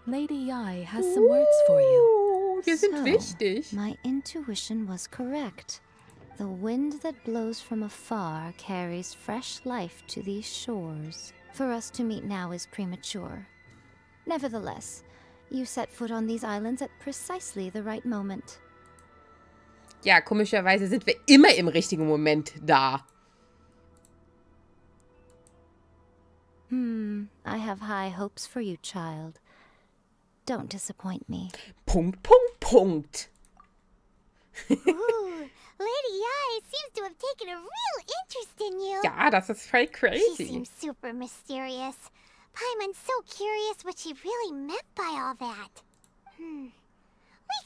Lady Yai has some words for you. Wir sind wichtig. My intuition was correct. The wind that blows from afar carries fresh life to these shores. For us to meet now is premature. Nevertheless, you set foot on these islands at precisely the right moment. Ja, komischerweise sind wir immer im richtigen Moment da. I have high hopes for you, child. Don't disappoint me. Punkt, Punkt, Punkt. Ooh, Lady Yai seems to have taken a real interest in you. Ja, das ist voll She crazy. seems super mysterious. Paimon's so curious what she really meant by all that. We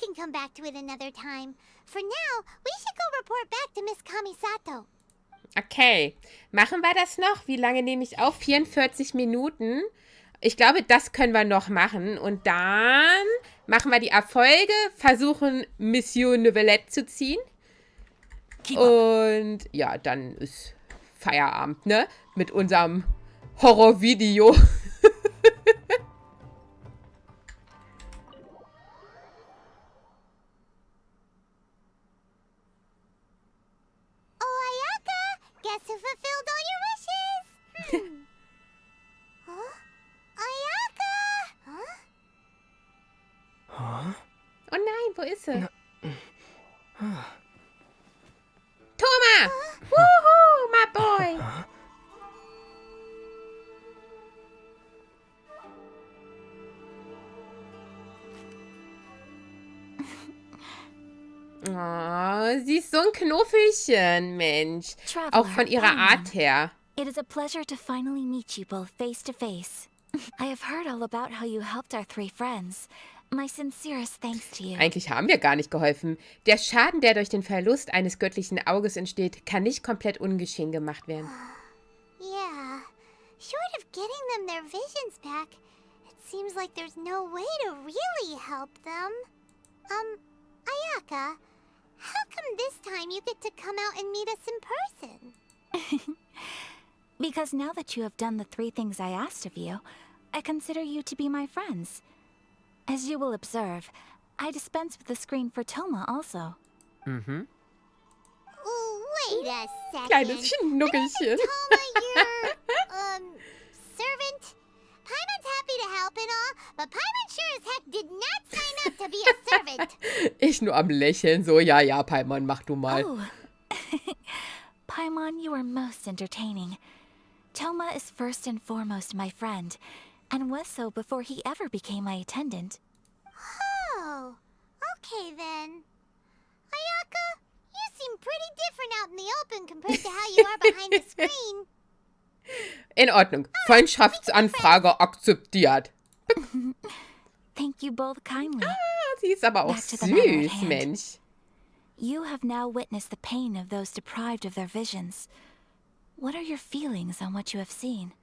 can come back to it another time. For now, we should go report back to Miss Kamisato. Okay, machen wir das noch? Wie lange nehme ich auf? 44 Minuten. Ich glaube, das können wir noch machen. Und dann machen wir die Erfolge, versuchen Mission Novelette zu ziehen. Und ja, dann ist Feierabend, ne? Mit unserem Horrorvideo. Oh, Ayaka! Guess who fulfilled all your wishes? Huh? Ayaka! Huh? Oh nein, wo ist sie? Thomas! Woohoo, my boy! Oh, sie ist so ein Knuffelchen, Mensch. Auch von ihrer Art her. It is a pleasure to finally meet you both face to face. I have heard all about how you helped our 3 friends. My sincerest thanks to you. Eigentlich haben wir gar nicht geholfen. Der Schaden, der durch den Verlust eines göttlichen Auges entsteht, kann nicht komplett ungeschehen gemacht werden. Yeah. Short of getting them their visions back, it seems like there's no way to really help them. Ayaka, how come this time you get to come out and meet us in person? Because now that you have done the 3 things I asked of you, I consider you to be my friends. As you will observe, I dispense with the screen for Toma also. Wait a second. Kleines Schnuckelchen. Toma, your, servant? Paimon's happy to help and all, but Paimon sure as heck did not sign up to be a servant. Ich nur am Lächeln, so, ja, Paimon, mach du mal. Oh. Paimon, you are most entertaining. Toma is first and foremost my friend, and was so before he ever became my attendant. Oh, okay then. Ayaka, you seem pretty different out in the open compared to how you are behind the screen. In Ordnung. Freundschaftsanfrage akzeptiert. Thank you both kindly. Sie ist aber auch Back to the matter at süß, hand. Mensch. You have now witnessed the pain of those deprived of their visions. What are your feelings on what you have seen?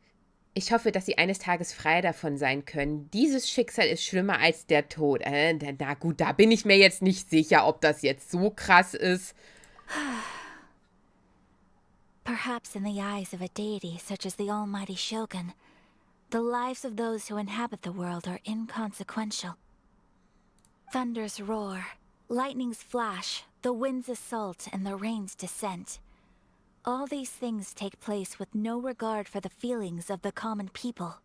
Ich hoffe, dass sie eines Tages frei davon sein können. Dieses Schicksal ist schlimmer als der Tod. Na gut, da bin ich mir jetzt nicht sicher, ob das jetzt so krass ist. Perhaps in the eyes of a deity such as the almighty Shogun, the lives of those who inhabit the world are inconsequential. Thunders roar, lightnings flash, the winds assault, and the rains descent. All these things take place with no regard for the feelings of the common people.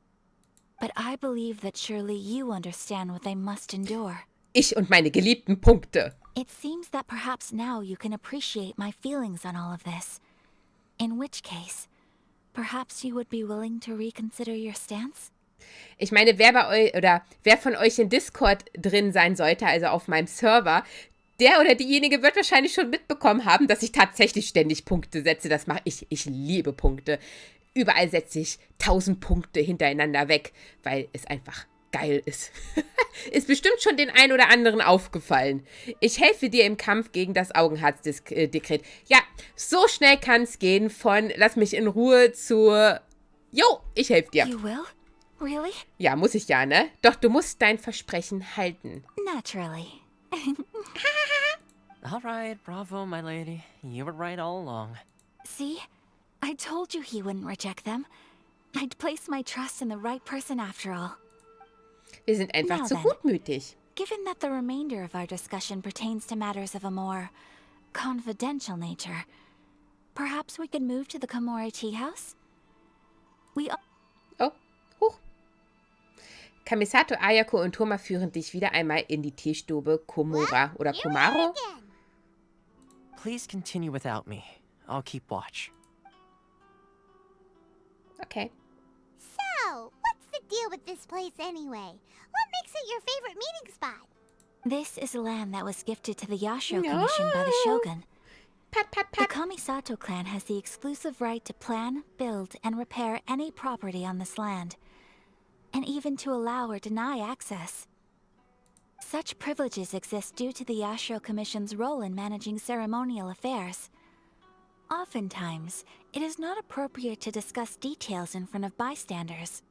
But I believe that surely you understand what they must endure. Ich und meine geliebten Punkte. It seems that perhaps now you can appreciate my feelings on all of this. In which case, perhaps you would be willing to reconsider your stance? Ich meine, wer von euch in Discord drin sein sollte, also auf meinem Server, der oder diejenige wird wahrscheinlich schon mitbekommen haben, dass ich tatsächlich ständig Punkte setze. Das mache ich. Ich liebe Punkte. Überall setze ich 1000 Punkte hintereinander weg, weil es einfach geil ist. Ist bestimmt schon den einen oder anderen aufgefallen. Ich helfe dir im Kampf gegen das Augenharzdekret. Ja, so schnell kann es gehen von lass mich in Ruhe zu jo, ich helfe dir. You will? Really? Ja, muss ich ja, ne? Doch du musst dein Versprechen halten. Naturally. All right, bravo, my lady. You were right all along. See? I told you he wouldn't reject them. I'd place my trust in the right person after all. Wir sind einfach Now zu then. gutmütig. Given that the remainder of our discussion pertains to matters of a more confidential nature, perhaps we could move to the Komori tea house? Oh, huch. Kamisato, Ayako und Toma führen dich wieder einmal in die Teestube Komora oder You're Komaro. right again. Please continue without me. I'll keep watch. Okay. So, what's the deal with this place anyway? What makes it your favorite meeting spot? This is land that was gifted to the Yashiro Commission by the Shogun. Pat, pat, The pat. Kamisato clan has the exclusive right to plan, build, and repair any property on this land. and even to allow or deny access. Such privileges exist due to the Astral Commission's role in managing ceremonial affairs. Oftentimes, it is not appropriate to discuss details in front of bystanders.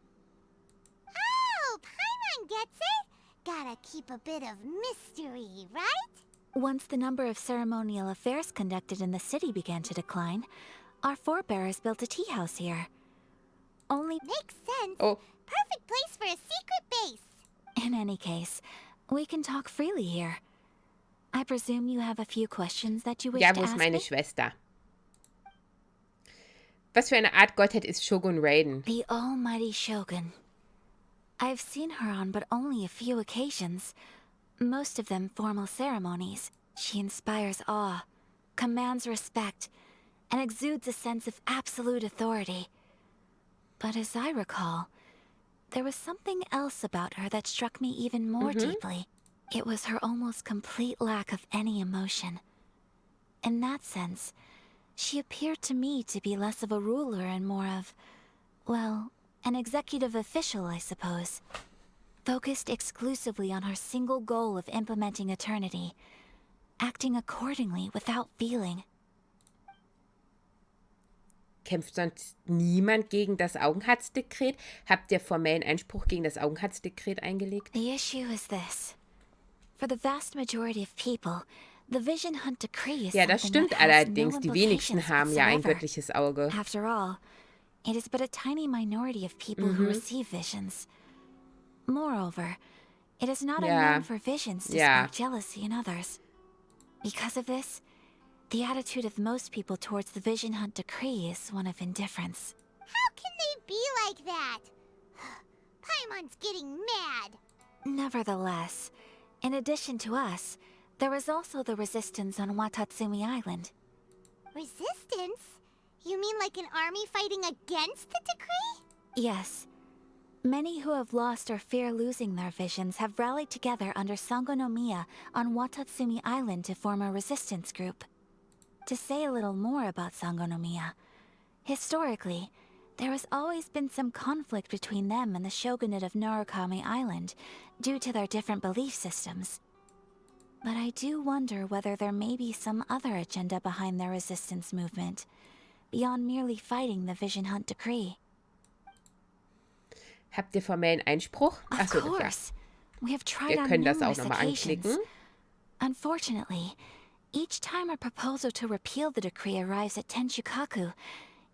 Oh, Paimon gets it! Gotta keep a bit of mystery, right? Once the number of ceremonial affairs conducted in the city began to decline, our forebears built a tea house here. Only Makes sense. Oh, Perfect place for a secret base. in any case, we can talk freely here. I presume you have a few questions that you wish ja, to wo ist ask meine me? Schwester? Was für eine Art Gottheit ist Shogun Raiden? The almighty Shogun. I've seen her on but only a few occasions, most of them formal ceremonies. She inspires awe, commands respect, and exudes a sense of absolute authority. But as I recall, there was something else about her that struck me even more deeply. It was her almost complete lack of any emotion. In that sense, she appeared to me to be less of a ruler and more of, well, an executive official, I suppose. Focused exclusively on her single goal of implementing eternity, acting accordingly without feeling. Kämpft sonst niemand gegen das Augenheitsdekret? Habt ihr formellen Einspruch gegen das Augenheitsdekret eingelegt? The issue is this. For the vast majority of people, the Vision Hunt Decree is Ja, das something stimmt that has allerdings. no Die wenigsten implications haben ja ein whatsoever. göttliches Auge. After all, it is but a tiny minority of people who receive visions. Moreover, it is not Yeah. unknown for visions to Yeah. spark jealousy in others. Because of this, the attitude of most people towards the Vision Hunt Decree is one of indifference. How can they be like that? Paimon's getting mad. Nevertheless, in addition to us, there is also the resistance on Watatsumi Island. Resistance? You mean like an army fighting against the decree? Yes. Many who have lost or fear losing their visions have rallied together under Sangonomiya on Watatsumi Island to form a resistance group. To say a little more about Sangonomiya, historically, there has always been some conflict between them and the shogunate of Narukami Island due to their different belief systems. But I do wonder whether there may be some other agenda behind their resistance movement, beyond merely fighting the Vision Hunt Decree. Habt ihr formellen Einspruch? Of Achso, ja. course. We have tried Wir on können das auch numerous nochmal occasions. anklicken. Unfortunately, each time a proposal to repeal the decree arrives at Tenshukaku,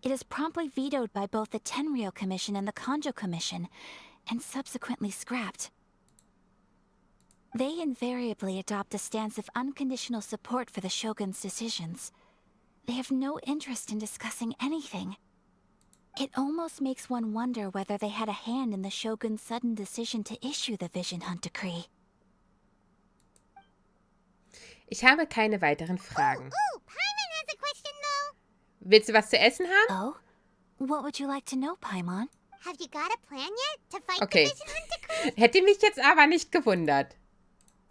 it is promptly vetoed by both the Tenryou Commission and the Kanjo Commission, and subsequently scrapped. They invariably adopt a stance of unconditional support for the Shogun's decisions. They have no interest in discussing anything. It almost makes one wonder whether they had a hand in the Shogun's sudden decision to issue the Vision Hunt Decree. Ich habe keine weiteren Fragen. Ooh, Paimon has a question though. Willst du was zu essen haben? Oh? What would you like to know, Paimon? Have you got a plan yet to fight Okay. the Vision Hunt Decree? Hätte mich jetzt aber nicht gewundert.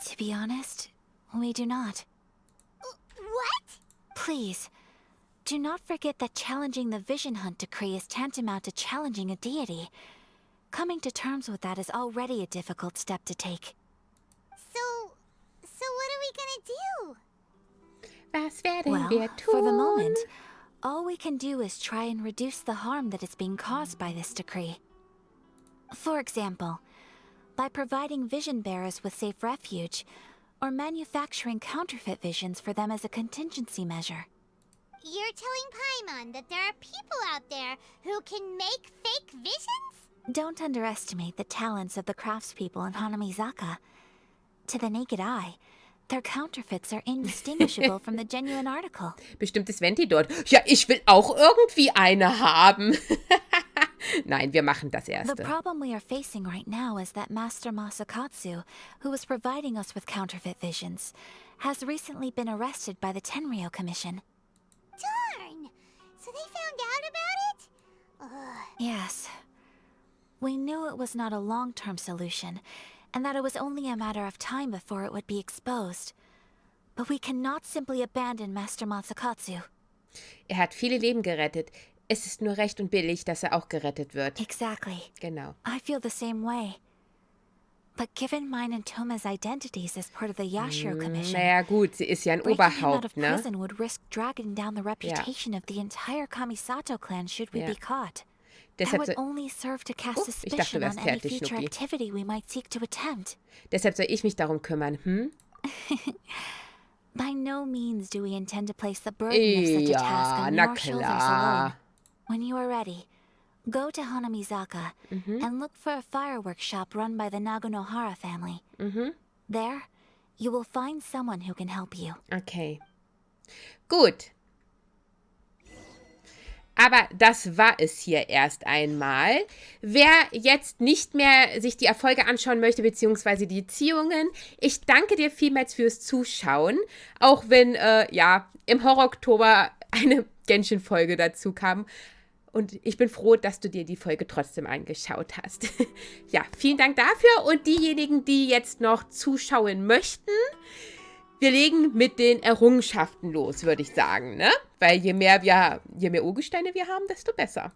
To be honest, we do not. What? Please, do not forget that challenging the Vision Hunt Decree is tantamount to challenging a deity. Coming to terms with that is already a difficult step to take. So what are we gonna do? Was werden Well, wir tun? for the moment, all we can do is try and reduce the harm that is being caused by this decree. For example, by providing vision bearers with safe refuge, or manufacturing counterfeit visions for them as a contingency measure. You're telling Paimon that there are people out there who can make fake visions? Don't underestimate the talents of the craftspeople in Hanamizaka. To the naked eye, their counterfeits are indistinguishable from the genuine article. Bestimmtes Venti dort. Ja, ich will auch irgendwie eine haben. Nein, wir machen das The erste. problem we are facing right now is that Master Masakatsu, who was providing us with counterfeit visions, has recently been arrested by the Tenryou Commission. Darn! So they found out about it? Ugh. Yes. We knew it was not a long-term solution, and that it was only a matter of time before it would be exposed. But we cannot simply abandon Master Masakatsu. Er hat viele Leben gerettet. es ist nur recht und billig, dass er auch gerettet wird. Exactly. Genau. I feel the same way. But given mine and Toma's identities as part of the Yashiro Commission, Naja, gut, sie ist ja ein breaking him out of Oberhaupt, ne? prison would risk dragging down the reputation of the entire Kamisato clan should we be caught. That Deshalb, would only serve to cast ich dachte, du suspicion on wärst any fertig, future Schnucki. activity we might seek to attempt. Deshalb soll ich mich darum kümmern, hm? By no means do we intend to place the burden of such a task on your shoulders alone. When you are ready, go to Hanamizaka and look for a fireworks shop run by the Nagonohara family. There, you will find someone who can help you. Okay. Gut. Aber das war es hier erst einmal. Wer jetzt nicht mehr sich die Erfolge anschauen möchte, beziehungsweise die Ziehungen, ich danke dir vielmals fürs Zuschauen. Auch wenn, ja, im Horror-Oktober eine Genshin-Folge dazu kam. Und ich bin froh, dass du dir die Folge trotzdem angeschaut hast. Ja, vielen Dank dafür. Und diejenigen, die jetzt noch zuschauen möchten, wir legen mit den Errungenschaften los, würde ich sagen, ne? Weil je mehr Urgesteine wir haben, desto besser.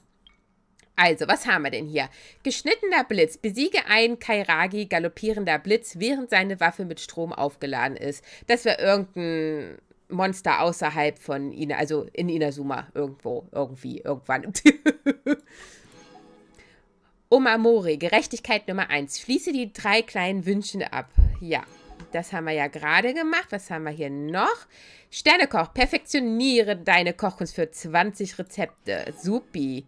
Also, was haben wir denn hier? Geschnittener Blitz. Besiege einen Kairagi, galoppierender Blitz, während seine Waffe mit Strom aufgeladen ist. Das wäre irgendein Monster außerhalb von also in Inazuma. Irgendwann. Omamori, Gerechtigkeit Nummer 1. Schließe die 3 kleinen Wünsche ab. Ja. Das haben wir ja gerade gemacht. Was haben wir hier noch? Sternekoch. Perfektioniere deine Kochkunst für 20 Rezepte. Supi.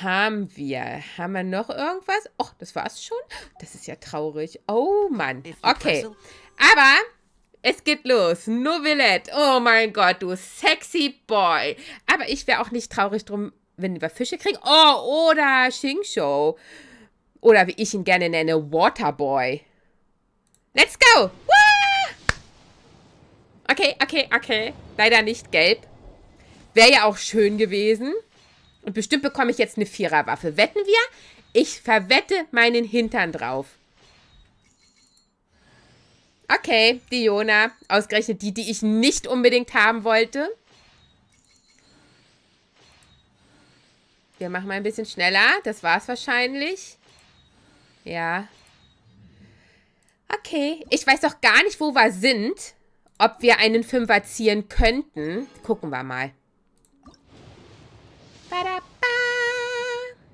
Haben wir noch irgendwas? Och, das war's schon? Das ist ja traurig. Oh, Mann. Okay. Aber es geht los. Novelette. Oh mein Gott, du sexy Boy. Aber ich wäre auch nicht traurig drum, wenn wir Fische kriegen. Oh, oder Shingsho. Oder wie ich ihn gerne nenne, Waterboy. Let's go! Wah! Okay. Leider nicht gelb. Wäre ja auch schön gewesen. Und bestimmt bekomme ich jetzt eine Viererwaffe. Wetten wir? Ich verwette meinen Hintern drauf. Okay, Diona. Ausgerechnet die ich nicht unbedingt haben wollte. Wir machen mal ein bisschen schneller. Das war's wahrscheinlich. Ja. Okay, ich weiß doch gar nicht, wo wir sind. Ob wir einen Fünfer ziehen könnten. Gucken wir mal.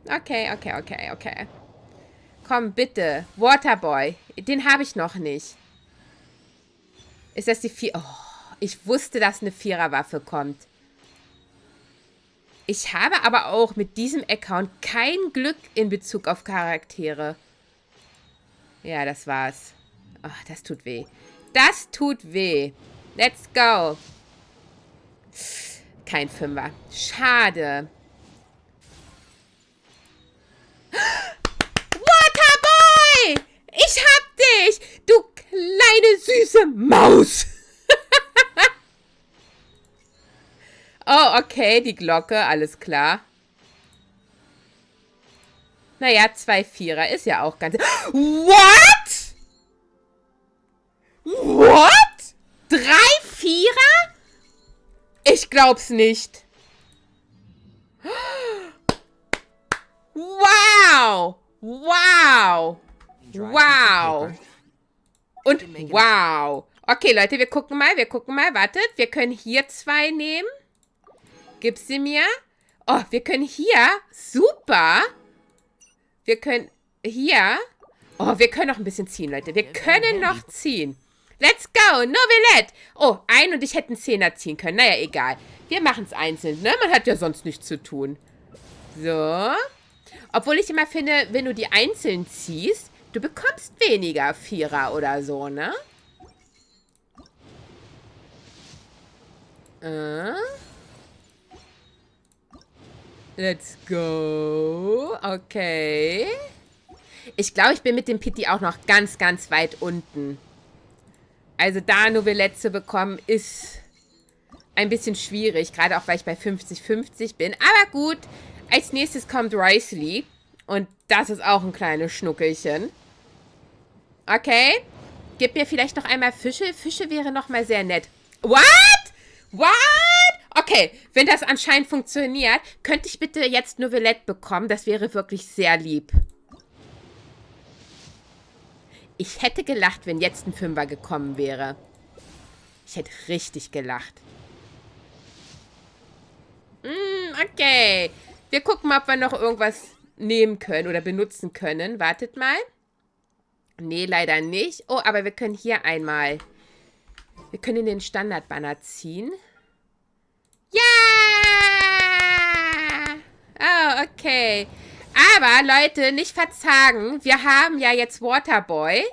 Okay. Komm, bitte. Waterboy. Den habe ich noch nicht. Ist das die 4? Oh, ich wusste, dass eine Viererwaffe kommt. Ich habe aber auch mit diesem Account kein Glück in Bezug auf Charaktere. Ja, das war's. Ach, das tut weh. Das tut weh. Let's go. Kein Fünfer. Schade. Waterboy! Ich hab dich! Du kleine süße Maus! Oh, okay, die Glocke, alles klar. Naja, 2 Vierer ist ja auch ganz... What? What? 3 Vierer? Ich glaub's nicht. Wow. Und wow. Okay, Leute, wir gucken mal. Wartet, wir können hier 2 nehmen. Gib sie mir. Oh, wir können hier. Super. Wir können hier. Oh, wir können noch ein bisschen ziehen, Leute. Wir können noch ziehen. Let's go. Novelette. Oh, und ich hätte einen 10er ziehen können. Naja, egal. Wir machen es einzeln, ne? Man hat ja sonst nichts zu tun. So. Obwohl ich immer finde, wenn du die einzeln ziehst, du bekommst weniger Vierer oder so, ne? Let's go. Okay. Ich glaube, ich bin mit dem Pitti auch noch ganz, ganz weit unten. Also da Novelette zu bekommen, ist ein bisschen schwierig. Gerade auch, weil ich bei 50-50 bin. Aber gut. Als nächstes kommt Risley. Und das ist auch ein kleines Schnuckelchen. Okay. Gib mir vielleicht noch einmal Fische. Fische wäre noch mal sehr nett. What? Okay, wenn das anscheinend funktioniert, könnte ich bitte jetzt Novelette bekommen? Das wäre wirklich sehr lieb. Ich hätte gelacht, wenn jetzt ein Fünfer gekommen wäre. Ich hätte richtig gelacht. Okay. Wir gucken mal, ob wir noch irgendwas nehmen können oder benutzen können. Wartet mal. Nee, leider nicht. Oh, aber wir können hier einmal... Wir können den Standardbanner ziehen. Ja! Oh, okay. Aber, Leute, nicht verzagen. Wir haben ja jetzt Waterboy.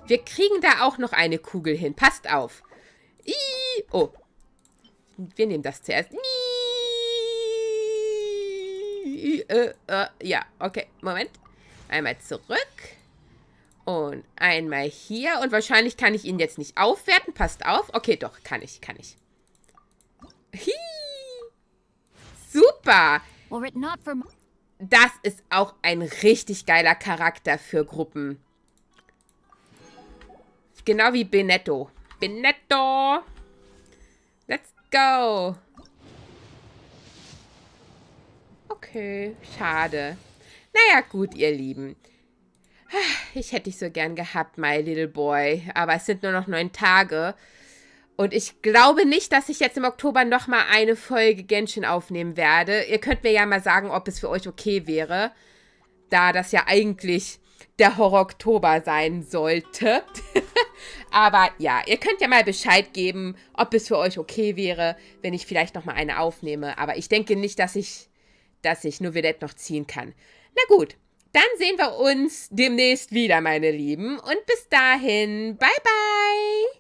Wir kriegen da auch noch eine Kugel hin. Passt auf. Oh. Wir nehmen das zuerst. Ja, okay. Moment. Einmal zurück. Und einmal hier. Und wahrscheinlich kann ich ihn jetzt nicht aufwerten. Passt auf. Okay, doch. Kann ich. Super. Das ist auch ein richtig geiler Charakter für Gruppen. Genau wie Benetto. Benetto. Let's go. Okay, schade. Naja, gut, ihr Lieben. Ich hätte dich so gern gehabt, my little boy. Aber es sind nur noch 9 Tage. Und ich glaube nicht, dass ich jetzt im Oktober nochmal eine Folge Genshin aufnehmen werde. Ihr könnt mir ja mal sagen, ob es für euch okay wäre. Da das ja eigentlich der Horror-Oktober sein sollte. Aber ja, ihr könnt ja mal Bescheid geben, ob es für euch okay wäre, wenn ich vielleicht nochmal eine aufnehme. Aber ich denke nicht, dass ich Novelette noch ziehen kann. Na gut, dann sehen wir uns demnächst wieder, meine Lieben. Und bis dahin, bye bye!